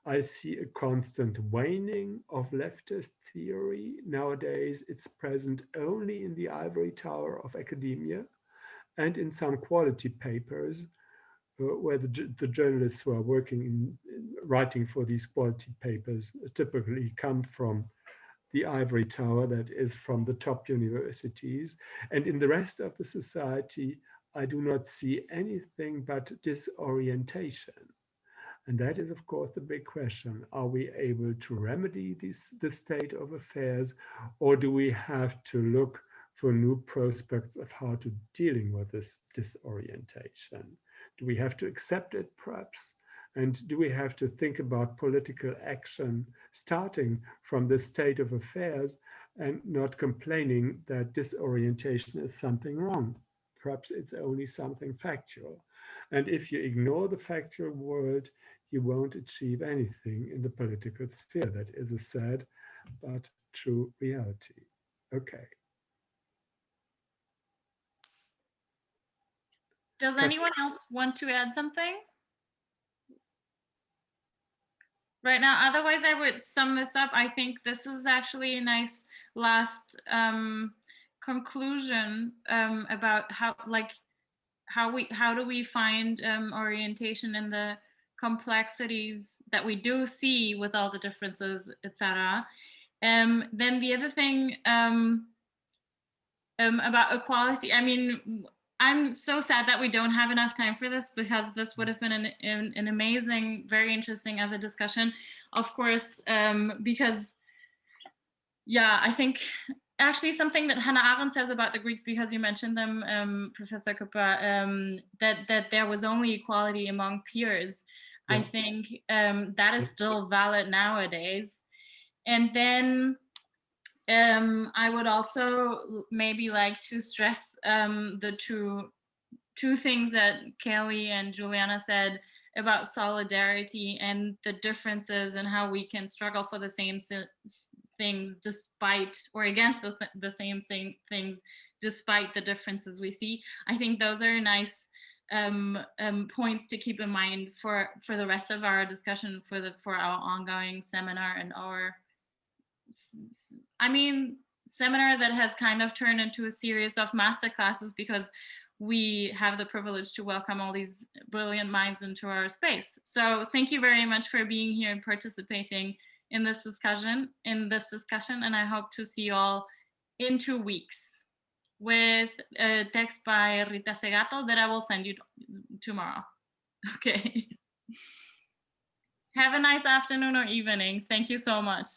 [SPEAKER 3] I see a constant waning of leftist theory. Nowadays, it's present only in the ivory tower of academia and in some quality papers where the journalists who are working writing for these quality papers typically come from the ivory tower, that is from the top universities. And in the rest of the society, I do not see anything but disorientation. And that is, of course, the big question. Are we able to remedy the state of affairs, or do we have to look for new prospects of how to dealing with this disorientation? Do we have to accept it, perhaps? And do we have to think about political action starting from the state of affairs and not complaining that disorientation is something wrong? Perhaps it's only something factual. And if you ignore the factual world, you won't achieve anything in the political sphere. That is a sad but true reality. Okay.
[SPEAKER 1] Does anyone else want to add something? Right now, otherwise I would sum this up. I think this is actually a nice last conclusion about how do we find orientation in the complexities that we do see with all the differences, etc. Then the other thing about equality, I mean, I'm so sad that we don't have enough time for this, because this would have been an amazing, very interesting other discussion, of course, because, yeah, I think actually something that Hannah Arendt says about the Greeks, because you mentioned them, Professor Küpper, that there was only equality among peers. Yeah. I think that is still valid nowadays. And then I would also maybe like to stress the two things that Kelly and Juliana said about solidarity and the differences and how we can struggle for the same things despite or against the same things despite the differences we see. I think those are nice points to keep in mind for the rest of our discussion, for our ongoing seminar and our, I mean, seminar that has kind of turned into a series of master classes because we have the privilege to welcome all these brilliant minds into our space. So thank you very much for being here and participating in this discussion, and I hope to see you all in 2 weeks with a text by Rita Segato that I will send you tomorrow. Okay. Have a nice afternoon or evening. Thank you so much.